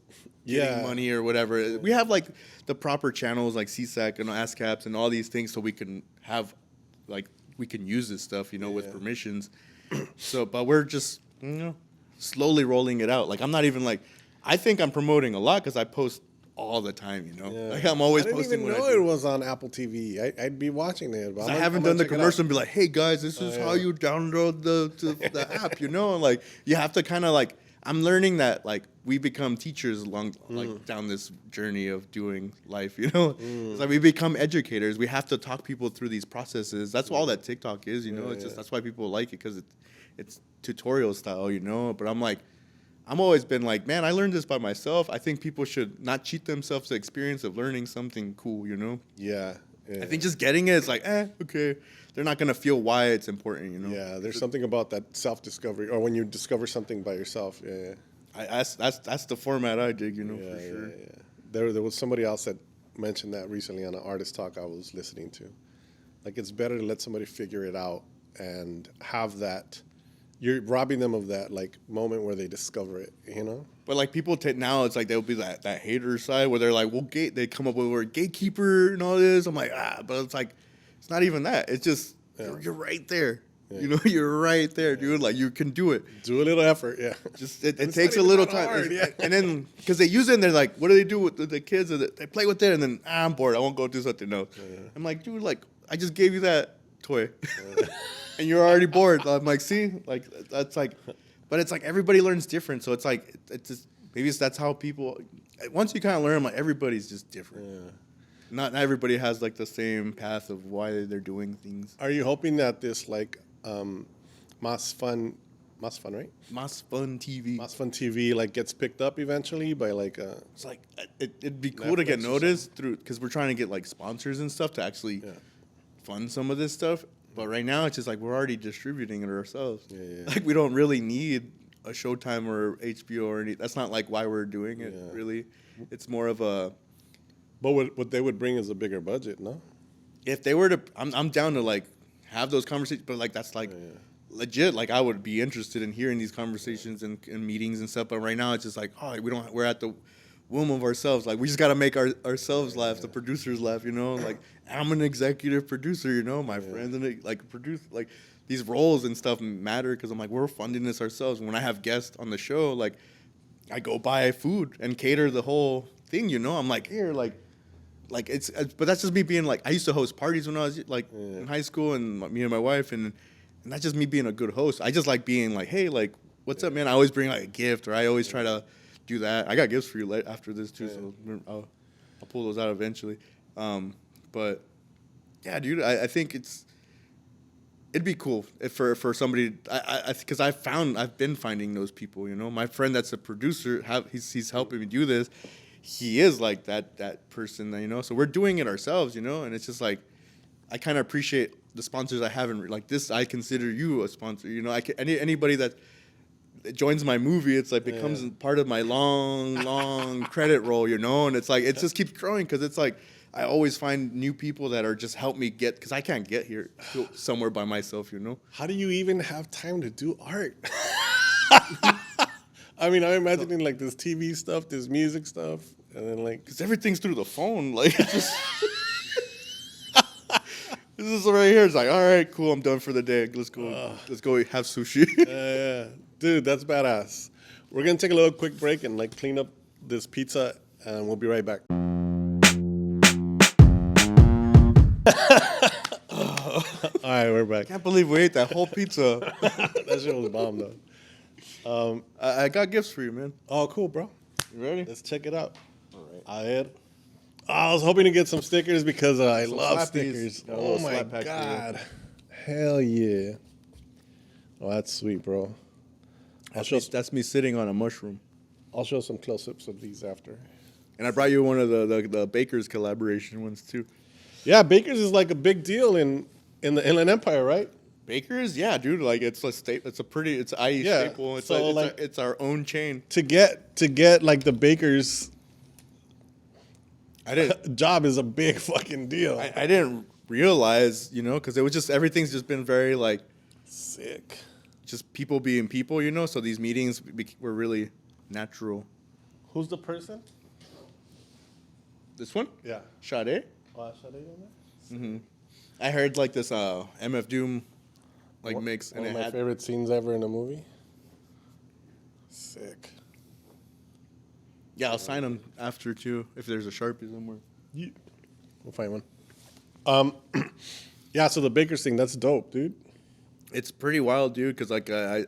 getting money or whatever. We have like the proper channels like CSAC and ASCAPs and all these things so we can have like, we can use this stuff, you know, with permissions. So, but we're just, you know, slowly rolling it out. Like, I'm not even like, I think I'm promoting a lot because I post all the time, you know. Yeah. Like, I'm always posting. I didn't even know it was on Apple TV. I'd be watching it. But I haven't done the commercial and be like, hey, guys, this is how you download the app, you know? And, like, you have to kind of, like, I'm learning that, like, we become teachers like down this journey of doing life, you know? It's like we become educators. We have to talk people through these processes. That's all that TikTok is, you know? It's just, that's why people like it, because it's tutorial style, you know? But I'm like, I'm always been like, man, I learned this by myself. I think people should not cheat themselves the experience of learning something cool, you know? Yeah. I think just getting it, it's like, okay. They're not going to feel why it's important, you know? Yeah, there's something about that self-discovery, or when you discover something by yourself, That's the format I dig, you know, for sure. Yeah. There was somebody else that mentioned that recently on an artist talk I was listening to. Like, it's better to let somebody figure it out and have that. You're robbing them of that, like, moment where they discover it, you know? But, like, people now, it's like there'll be that hater side where they're like, well, they come up with the word gatekeeper and all this. I'm like, but it's like, it's not even that. It's just, you're right there. Yeah. You know, you're right there, dude. Like, you can do it. Do a little effort, Just it takes a little time. Hard, and then, because they use it and they're like, what do they do with the kids? They play with it and then, I'm bored. I won't go do something else. Yeah. I'm like, dude, like, I just gave you that toy. And you're already bored. I'm like, see? Like, that's like, but it's like everybody learns different. So it's like, it's just, maybe that's how people, once you kind of learn, like, everybody's just different. Yeah. Not everybody has, like, the same path of why they're doing things. Are you hoping that this, like, Mas Fun Mas Fun, right? Mas Fun TV. Mas Fun TV like gets picked up eventually by like. It's like it'd be cool to get noticed through because we're trying to get like sponsors and stuff to actually fund some of this stuff. But right now it's just like we're already distributing it ourselves. Like we don't really need a Showtime or HBO or anything. That's not like why we're doing it. Really, it's more of a. But what they would bring is a bigger budget, no? If they were to, I'm down to like have those conversations, but like that's like legit. Like I would be interested in hearing these conversations and meetings and stuff. But right now it's just like, oh, we're at the womb of ourselves. Like we just got to make ourselves laugh, the producers laugh. You know, like I'm an executive producer. You know, my friends and like produce like these roles and stuff matter because I'm like we're funding this ourselves. When I have guests on the show, like I go buy food and cater the whole thing. You know, I'm like here like. Like it's, but that's just me being like I used to host parties when I was like in high school, and me and my wife, and that's just me being a good host. I just like being like, hey, like, what's up, man? I always bring like a gift, or I always try to do that. I got gifts for you after this too, so I'll pull those out eventually. But yeah, dude, I think it'd be cool if for somebody. Because I've been finding those people. You know, my friend that's a producer, he's helping me do this. He is like that person, you know. So we're doing it ourselves, you know. And it's just like I kind of appreciate the sponsors I haven't like this. I consider you a sponsor, you know. Anybody that joins my movie, it's like becomes part of my long credit roll, you know. And it's like it just keeps growing because it's like I always find new people that are just help me get because I can't get here somewhere by myself, you know. How do you even have time to do art? I mean, I'm imagining like this TV stuff, this music stuff, and then like because everything's through the phone. Like it's just this is right here. It's like, all right, cool, I'm done for the day. Let's go have sushi. Yeah, dude, that's badass. We're gonna take a little quick break and like clean up this pizza, and we'll be right back. All right, we're back. Can't believe we ate that whole pizza. That shit was bomb though. I got gifts for you, man. Oh, cool, bro. You ready? Let's check it out. All right. I was hoping to get some stickers because I love slappies. stickers. Got a Oh little my slap pack god. Hell yeah. Oh, that's sweet, bro. That's me sitting on a mushroom. I'll show some close-ups of these after. And I brought you one of the Baker's collaboration ones too. Yeah, Baker's is like a big deal in the Inland Empire, right? Baker's, yeah, dude. Like it's a it's IE staple. It's so it's our own chain. To get like the Baker's job is a big fucking deal. I didn't realize, you know, because it was just everything's just been very like sick. Just people being people, you know. So these meetings were really natural. Who's the person? This one? Yeah. Sade. Oh, Sade on there? Mm-hmm. I heard like this MF Doom mix, One and of my favorite scenes ever in a movie. Sick. Yeah, I'll sign them after too if there's a Sharpie somewhere. Yeah. We'll find one. Yeah. So the Baker's thing, that's dope, dude. It's pretty wild, dude. Because like I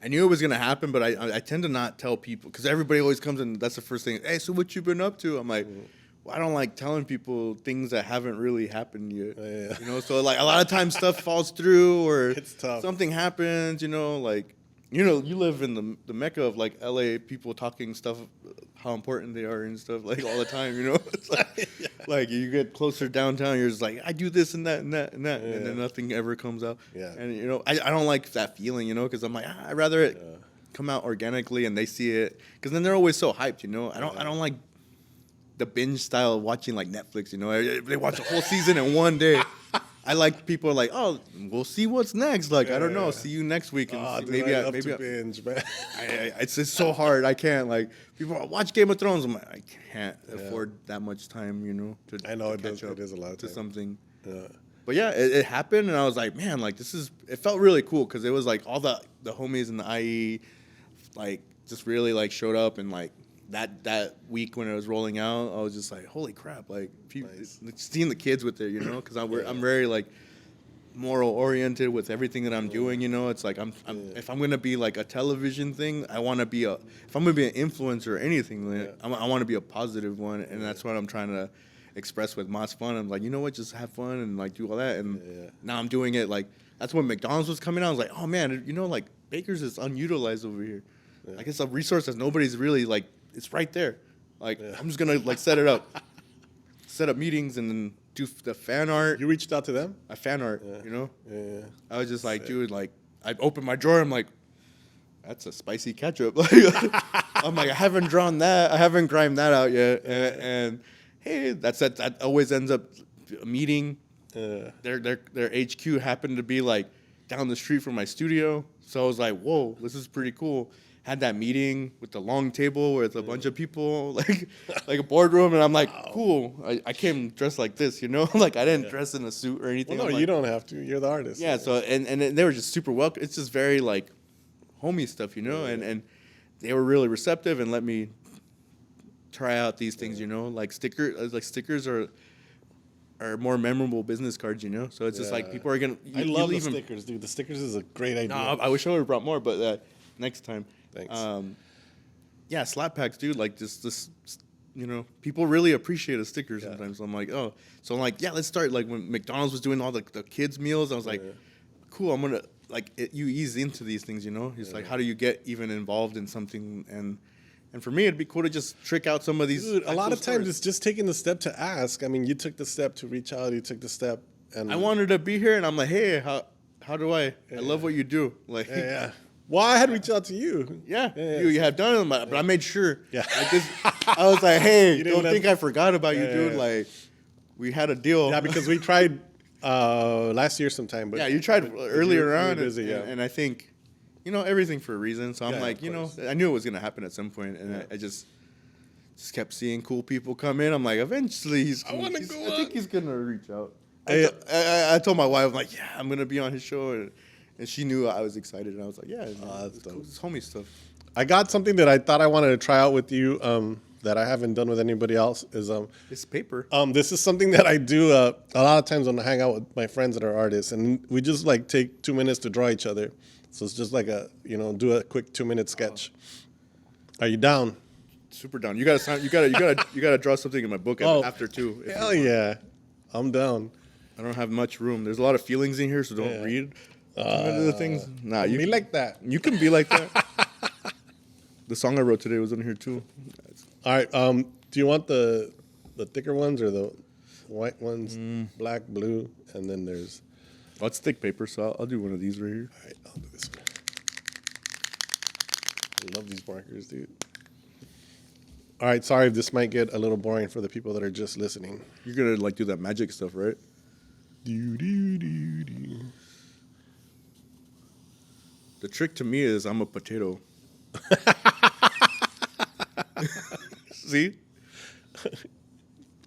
knew it was gonna happen, but I tend to not tell people because everybody always comes and that's the first thing. Hey, so what you been up to? I'm like. Well, I don't like telling people things that haven't really happened yet. Yeah. You know, so like a lot of times stuff falls through or it's tough. Something happens, you know, like, you know, you live in the mecca of like LA people talking stuff, how important they are and stuff like all the time, you know. It's like, like you get closer downtown, you're just like, I do this and that and that and that, and then nothing ever comes out. Yeah. And, you know, I don't like that feeling, you know, because I'm like, I'd rather it come out organically and they see it. Because then they're always so hyped, you know. I don't like the binge style of watching like Netflix, you know, they watch a whole season in one day. I like people are like, oh, we'll see what's next. Like I don't know, see you next week. And dude, I love to binge, man. It's so hard. I can't like people watch Game of Thrones. I'm like, I can't afford that much time, you know. I know it does. It is a lot of time. To something. Yeah. But yeah, it happened, and I was like, man, like it felt really cool because it was like all the homies in the IE, like just really like showed up and like. That week when it was rolling out, I was just like, holy crap! Like, seeing the kids with it, you know, because I'm very like moral oriented with everything that I'm doing. You know, it's like if I'm gonna be like a television thing, I want to be if I'm gonna be an influencer or anything, like, I want to be a positive one, and that's what I'm trying to. express with Mott's fun. I'm like, you know what, just have fun and like do all that. And now I'm doing it like that's when McDonald's was coming out. I was like, oh man, you know, like Baker's is unutilized over here. Yeah. Like it's a resource that nobody's really like. It's right there. Like I'm just gonna like set it up, set up meetings and then do the fan art. You reached out to them? A fan art, you know. Yeah. I was just like, dude, like I opened my drawer. I'm like, that's a spicy ketchup. Like, I'm like, I haven't drawn that. I haven't grimed that out yet. And hey, that always ends up a meeting. Their HQ happened to be like down the street from my studio, so I was like, whoa, this is pretty cool. Had that meeting with the long table where it's a bunch of people, like a boardroom, and I'm like, cool. I came dressed like this, you know, like I didn't dress in a suit or anything. Well, no, you don't have to. You're the artist. Yeah. So and they were just super welcome. It's just very like homey stuff, you know, and they were really receptive and let me try out these things, you know, like stickers are more memorable business cards, you know. So it's just like people are gonna. I love the stickers, dude. The stickers is a great idea. No, I wish I would have brought more, but next time. Thanks. Yeah, slap packs, dude. Like this, you know, people really appreciate a sticker sometimes. I'm like, oh, so I'm like, yeah, let's start. Like when McDonald's was doing all the kids meals, I was like, cool. I'm gonna like you ease into these things, you know. It's like, how do you get even involved in something? And for me, it'd be cool to just trick out some of these. Dude, a lot of times it's just taking the step to ask. I mean, you took the step to reach out. You took the step, and I wanted to be here, and I'm like, hey, how do I? I love what you do. Like, yeah. Well, I had reached out to you. Yeah. You have done it, but I made sure. Yeah. Like I was like, hey, don't think I forgot about you, dude. Like, we had a deal. Yeah, because we tried last year sometime. But yeah, you tried earlier on. Busy, and I think, you know, everything for a reason. So I'm like, you know, I knew it was going to happen at some point. And I just kept seeing cool people come in. I'm like, eventually I think he's going to reach out. I told my wife, I'm like, yeah, I'm going to be on his show. And she knew I was excited, and I was like, "Yeah, that's dope. Cool. It's homie stuff." I got something that I thought I wanted to try out with you that I haven't done with anybody else. Is it's paper. This is something that I do a lot of times when I hang out with my friends that are artists, and we just like take 2 minutes to draw each other. So it's just like do a quick 2-minute sketch. Are you down? Super down. You gotta draw something in my book after too. Hell yeah, I'm down. I don't have much room. There's a lot of feelings in here, so don't read. The things. Nah, you be like that. You can be like that. The song I wrote today was in here too. All right. Do you want the thicker ones or the white ones? Black, blue, and then there's. Oh, it's thick paper, so I'll do one of these right here. All right, I'll do this one. I love these markers, dude. All right. Sorry if this might get a little boring for the people that are just listening. You're gonna like do that magic stuff, right? The trick to me is I'm a potato. See?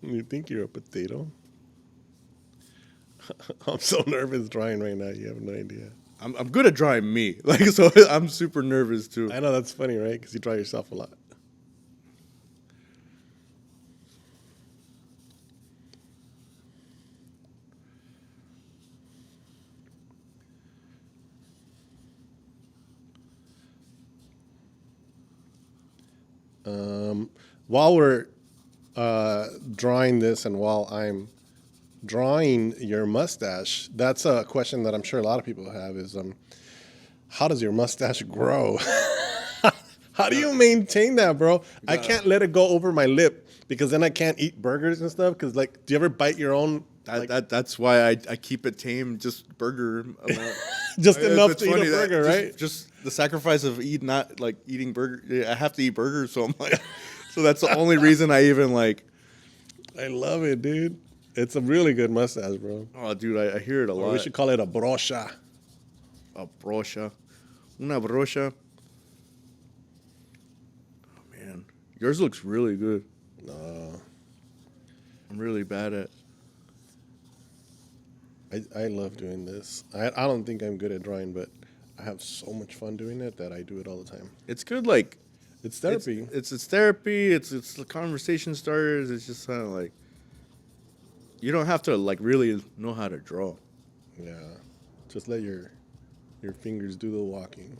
You think you're a potato? I'm so nervous drawing right now. You have no idea. I'm good at drawing me. Like, so I'm super nervous too. I know that's funny, right? Because you draw yourself a lot. While we're drawing this and while I'm drawing your mustache, that's a question that I'm sure a lot of people have is, how does your mustache grow? How do you maintain that, bro? I can't let it go over my lip because then I can't eat burgers and stuff. Because, like, do you ever bite your own? That's why I keep it tame, just burger amount. Just enough to eat a burger, right? Just the sacrifice of eating burger. I have to eat burgers, so I'm like, so that's the only reason I even like. I love it, dude. It's a really good mustache, bro. Oh, dude, I hear it a lot. We should call it a brocha. A brocha. Una brocha. Oh, man. Yours looks really good. No. I'm really bad at. I love doing this. I don't think I'm good at drawing, but I have so much fun doing it that I do it all the time. It's good, like. It's therapy. It's therapy. It's the conversation starters. It's just kind of like. You don't have to like really know how to draw. Yeah. Just let your fingers do the walking.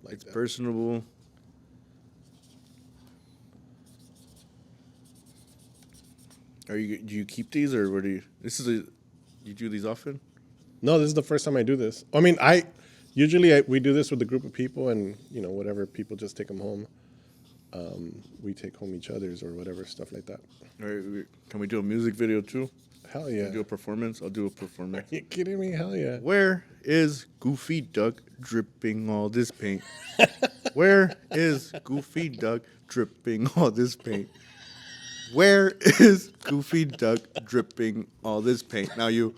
Like it's personable. Do you keep these or what do you? You do these often? No, this is the first time I do this. I mean, we do this with a group of people, and whatever, people just take them home. We take home each other's or whatever, stuff like that. All right, can we do a music video too? Hell yeah. Do a performance? I'll do a performance. Are you kidding me? Hell yeah. Where is Goofy Duck dripping all this paint? Where is Goofy Duck dripping all this paint? Where is Goofy Duck dripping all this paint? Now you,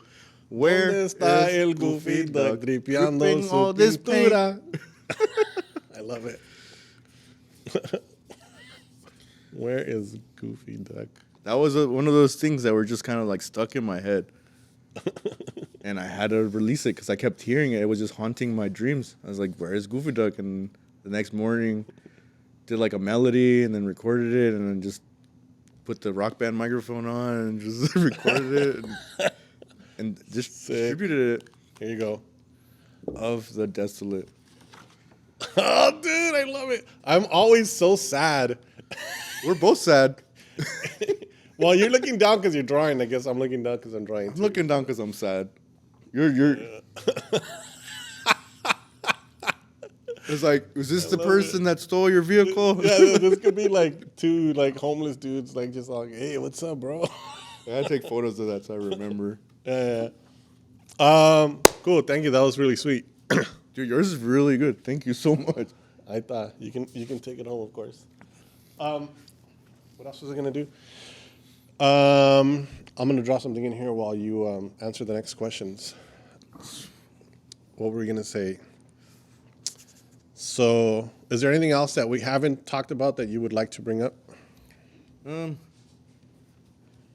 where ¿Dónde is está el Goofy Duck dripeando dripping su all this paint? pintura? I love it. Where is Goofy Duck? That was one of those things that were just kind of like stuck in my head. And I had to release it because I kept hearing it. It was just haunting my dreams. I was like, where is Goofy Duck? And the next morning, did like a melody and then recorded it and then just put the Rock Band microphone on and just recorded it and just distributed it. Here you go. Of the Desolate. Oh, dude, I love it. I'm always so sad. We're both sad. Well, you're looking down because you're drawing. I guess I'm looking down because I'm drawing. I'm looking down because I'm sad. You're. It's like, is this the person that stole your vehicle? Yeah, this could be like two like homeless dudes, like just like, hey, what's up, bro? I take photos of that so I remember. Yeah. Cool. Thank you. That was really sweet. Dude, yours is really good. Thank you so much. I thought you can take it home, of course. What else was I gonna do? I'm gonna draw something in here while you answer the next questions. What were we gonna say? So, is there anything else that we haven't talked about that you would like to bring up?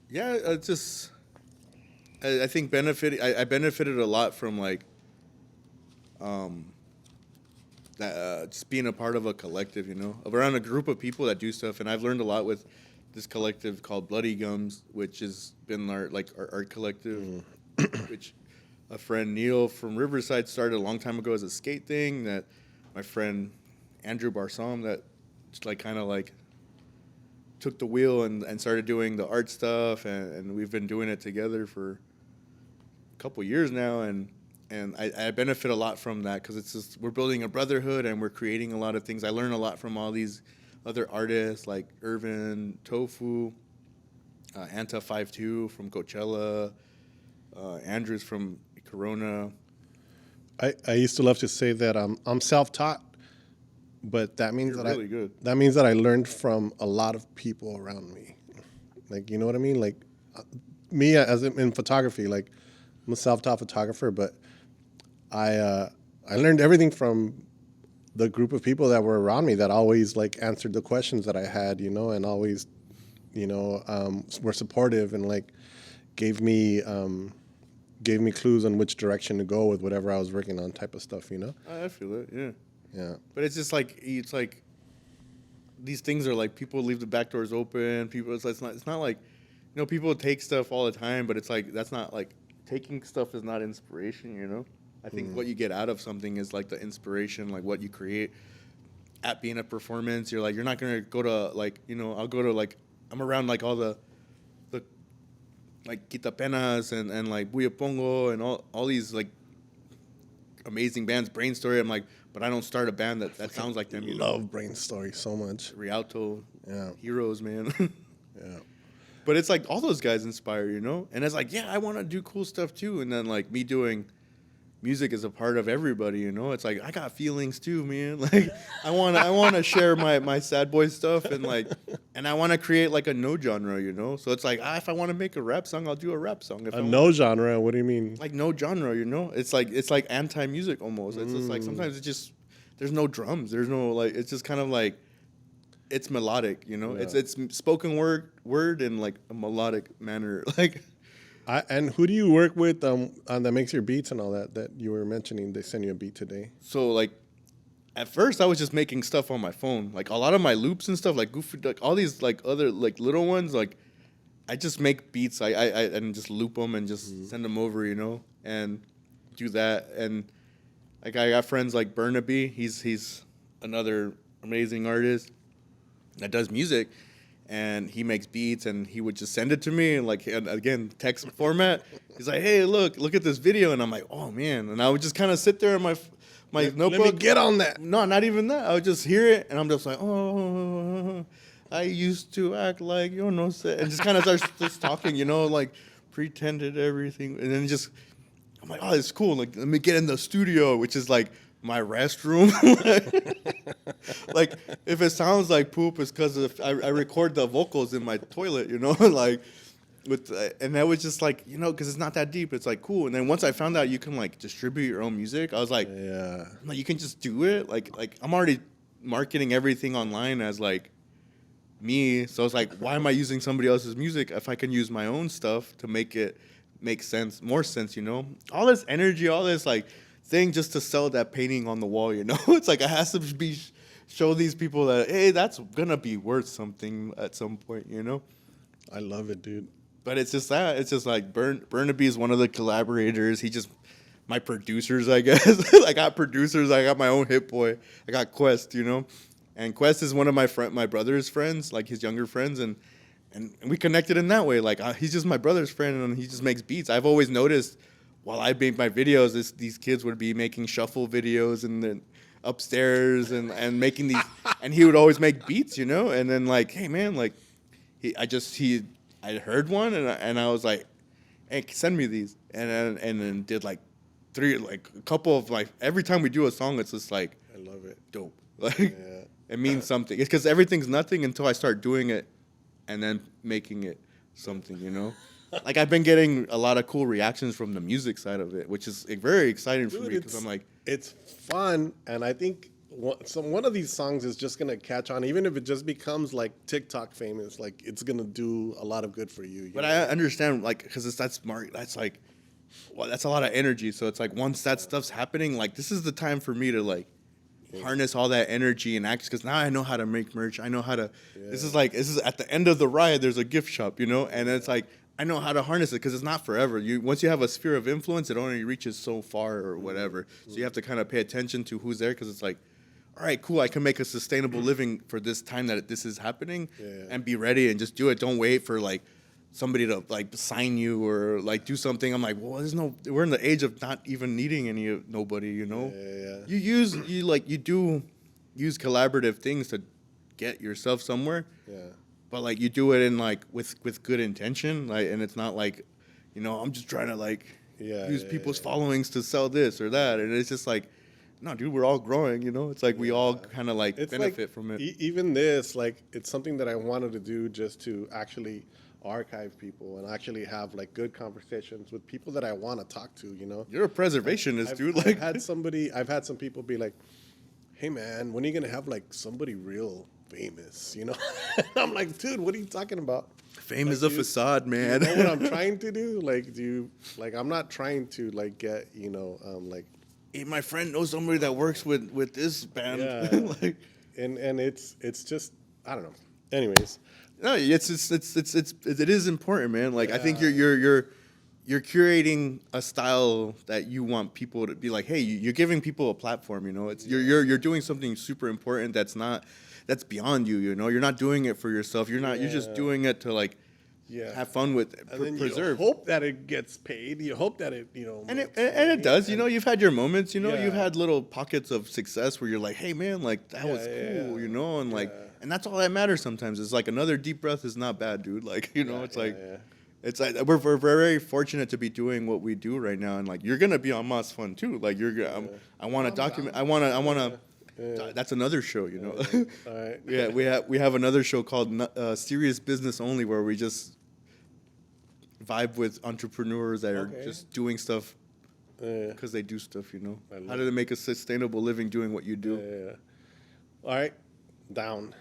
Yeah, I think I benefited a lot from like, just being a part of a collective, around a group of people that do stuff. And I've learned a lot with this collective called Bloody Gums, which has been our art collective, which a friend Neil from Riverside started a long time ago as a skate thing that my friend Andrew Barsom that like kind of like took the wheel and started doing the art stuff, and we've been doing it together for a couple years now, and I benefit a lot from that because it's just we're building a brotherhood and we're creating a lot of things. I learn a lot from all these other artists like Irvin Tofu, Anta 52 from Coachella, Andrews from Corona. I used to love to say that I'm self-taught, but that means that means that I learned from a lot of people around me. Like, you know what I mean? Like me as in photography, like I'm a self-taught photographer, but I learned everything from the group of people that were around me that always like answered the questions that I had, and always, were supportive and like gave me clues on which direction to go with whatever I was working on, type of stuff, I feel it, yeah. Yeah. But it's just like these things are like people leave the back doors open. People, it's not like, people take stuff all the time, but it's like that's not like taking stuff is not inspiration, I think what you get out of something is like the inspiration, like what you create at being a performance. You're like, you're not gonna go to like, I'll go to like, I'm around like all the like Quita Penas and like Buya Pongo and all these like amazing bands, Brain Story. I'm like, but I don't start a band that sounds like them. Love Brain Story so much. Rialto, yeah, Heroes, man. Yeah. But it's like all those guys inspire, and it's like, yeah, I want to do cool stuff too. And then like me doing music is a part of everybody, It's like I got feelings too, man. Like I want to share my sad boy stuff and I want to create like a no genre, So it's like if I want to make a rap song, I'll do a rap song. No genre? What do you mean? Like no genre, It's like anti-music almost. It's just like sometimes it's just there's no drums, there's no like it's just kind of like it's melodic, Yeah. It's spoken word in like a melodic manner, like. And who do you work with that makes your beats and all that you were mentioning? They sent you a beat today. So like, at first I was just making stuff on my phone. Like a lot of my loops and stuff, like Goofy Duck, all these like other like little ones. Like I just make beats. I and just loop them and just send them over, and do that. And like I got friends like Burnaby. He's another amazing artist that does music. and he makes beats, and he would just send it to me, and again, text format. He's like, hey, look at this video, and I'm like, oh man, and I would just kind of sit there in my notebook. Let me get on that. No, not even that. I would just hear it, and I'm just like, oh, I used to act like, and just kind of starts just talking, like pretended everything, and then just, I'm like, oh, it's cool. Like, let me get in the studio, which is like my restroom. Like, if it sounds like poop, it's because I record the vocals in my toilet, like. And that was just like, because it's not that deep. It's like cool. And then once I found out you can like distribute your own music, I was like, yeah, like you can just do it. Like I'm already marketing everything online as like me. So it's like, why am I using somebody else's music if I can use my own stuff to make it make sense, more sense, All this energy, all this like thing just to sell that painting on the wall, It's like I have to show these people that, hey, that's gonna be worth something at some point, I love it, dude. But it's just that. It's just like Burnaby is one of the collaborators. He just, my producers, I guess. I got producers. I got my own Hit Boy. I got Quest, And Quest is one of my brother's friends, like his younger friends. And we connected in that way. Like, he's just my brother's friend, and he just makes beats. I've always noticed while I made my videos, these kids would be making shuffle videos and then upstairs and making these. And he would always make beats, And then, like, hey, man, like, I heard one and I was like, hey, send me these. And then did like a couple of like, every time we do a song, it's just like, I love it. Dope. Like, it means something. It's because everything's nothing until I start doing it and then making it something, Like I've been getting a lot of cool reactions from the music side of it, which is very exciting for me because I'm like, it's fun. And I think one of these songs is just gonna catch on, even if it just becomes like TikTok famous. Like it's gonna do a lot of good for you. But I understand, like, because that's like, well, that's a lot of energy. So it's like once that stuff's happening, like this is the time for me to like harness all that energy and act. Because now I know how to make merch. I know how to. Yeah. This is at the end of the ride. There's a gift shop, and it's like I know how to harness it because it's not forever. Once you have a sphere of influence, it only reaches so far or whatever. Mm-hmm. So you have to kind of pay attention to who's there because it's like, all right, cool, I can make a sustainable living for this time that this is happening and be ready and just do it. Don't wait for like somebody to like sign you or like do something. I'm like, well, we're in the age of not even needing nobody, Yeah. You do use collaborative things to get yourself somewhere. Yeah. But like you do it in like with good intention, like, and it's not like, I'm just trying to like use people's followings to sell this or that. And it's just like, no, dude, we're all growing, It's like we all kind of like benefit like, from it. Even this, like, it's something that I wanted to do just to actually archive people and actually have like good conversations with people that I want to talk to, You're a preservationist, dude. Like, I've had some people be like, hey, man, when are you going to have like somebody real famous, I'm like, dude, what are you talking about? Fame is a facade, man. You know what I'm trying to do? Like, I'm not trying to like get, like, hey, my friend knows somebody that works with this band. Yeah. Like, and it's just, I don't know. Anyways, no, it is important, man. Like I think you're curating a style that you want people to be like, hey, you're giving people a platform. It's you're doing something super important that's beyond you. You're not doing it for yourself. You're just doing it to like. Yeah, have fun with it. And then preserve. You hope that it gets paid. You hope that it, and it does. You've had your moments. You've had little pockets of success where you're like, hey man, like that was cool. And like, and that's all that matters. Sometimes it's like another deep breath is not bad, dude. Like it's like we're very fortunate to be doing what we do right now, and like you're gonna be on Moss Fun too. Like I want to document. I want to. That's another show, All right. Yeah, we have another show called Serious Business Only, where we just vibe with entrepreneurs that are just doing stuff because they do stuff. How do they make a sustainable living doing what you do? Yeah. All right, down.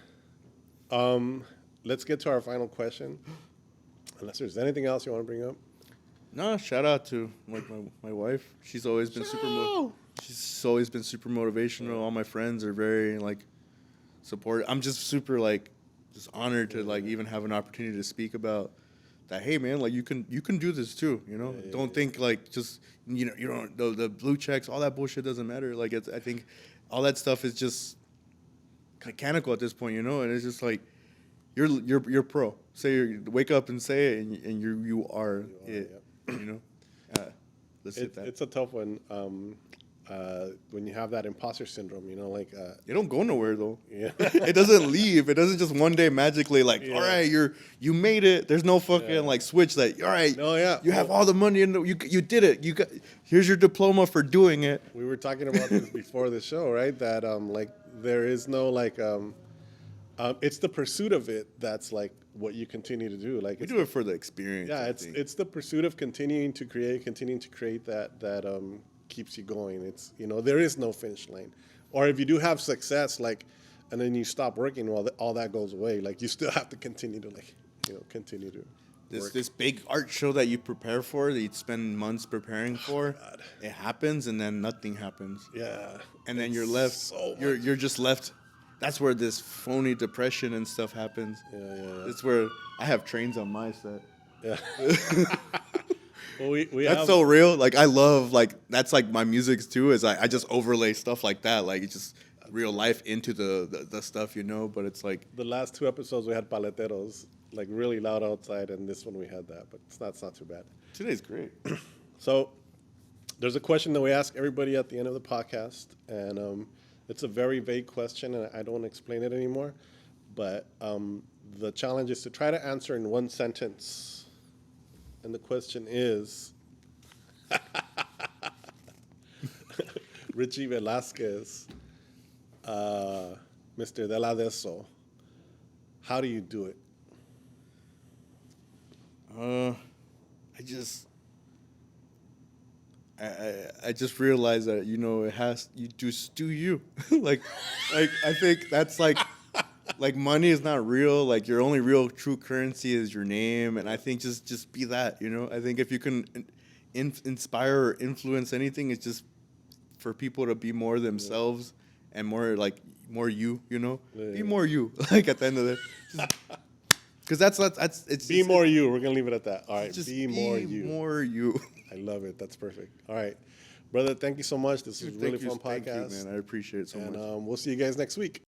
Let's get to our final question. Unless there's anything else you want to bring up. No, shout out to like my wife. She's always been She's always been super motivational. All my friends are very like supportive. I'm just super like just honored to like even have an opportunity to speak about that. Hey man, like you can do this too. Don't think like just you don't the blue checks, all that bullshit doesn't matter. Like I think all that stuff is just mechanical at this point. And it's just like you're pro. Wake up and say it, and you are it. yeah. You know. Let's hit that. It's a tough one. When you have that imposter syndrome, you know, like It don't go nowhere though. yeah. It doesn't leave. It doesn't just one day magically like, Yeah. all right, you made it. There's no fucking like switch that, all right, No, yeah. you have all the money and you did it. Here's your diploma for doing it. We were talking about this before the show, right? That like there is no like it's the pursuit of it that's like what you continue to do. Like We it's do it for the experience. yeah, I it's think. it's the pursuit of continuing to create that keeps you going. It's, you know, there is no finish line. Or if you do have success, like, and then you stop working, well, all that goes away. Like you still have to continue to like, you know, continue to work. This big art show that you prepare for, that you spend months preparing for, God. it happens and then nothing happens. Yeah, And then it's you're left. so You're just left. That's where this phony depression and stuff happens. Yeah. It's where I have trains on my set. Yeah. Well, we That's have, so real. Like I love that's like my music too. Is I just overlay stuff like that. Like it's just real life into the stuff, you know. But it's like the last 2 episodes we had paleteros, like really loud outside, and this one we had that, but it's not too bad. today's great. So there's a question that we ask everybody at the end of the podcast, and it's a very vague question, and I don't want to explain it anymore. But the challenge is to try to answer in one sentence. And the question is, Richie Velazquez, Mr. Deladeso, how do you do it? I just realized that, you know, you just do you. like I think that's like money is not real. Like your only real true currency is your name, and I think just be that, you know. I think if you can inspire or influence anything, it's just for people to be more themselves and more you, you know. Yeah. Be more you. Like at the end of it, because that's it's Be more you. We're going to leave it at that. All right, just be more you. More you. I love it. That's perfect. All right. Brother, thank you so much. This was a really fun Thank you, podcast. man. I appreciate it so much. And we'll see you guys next week.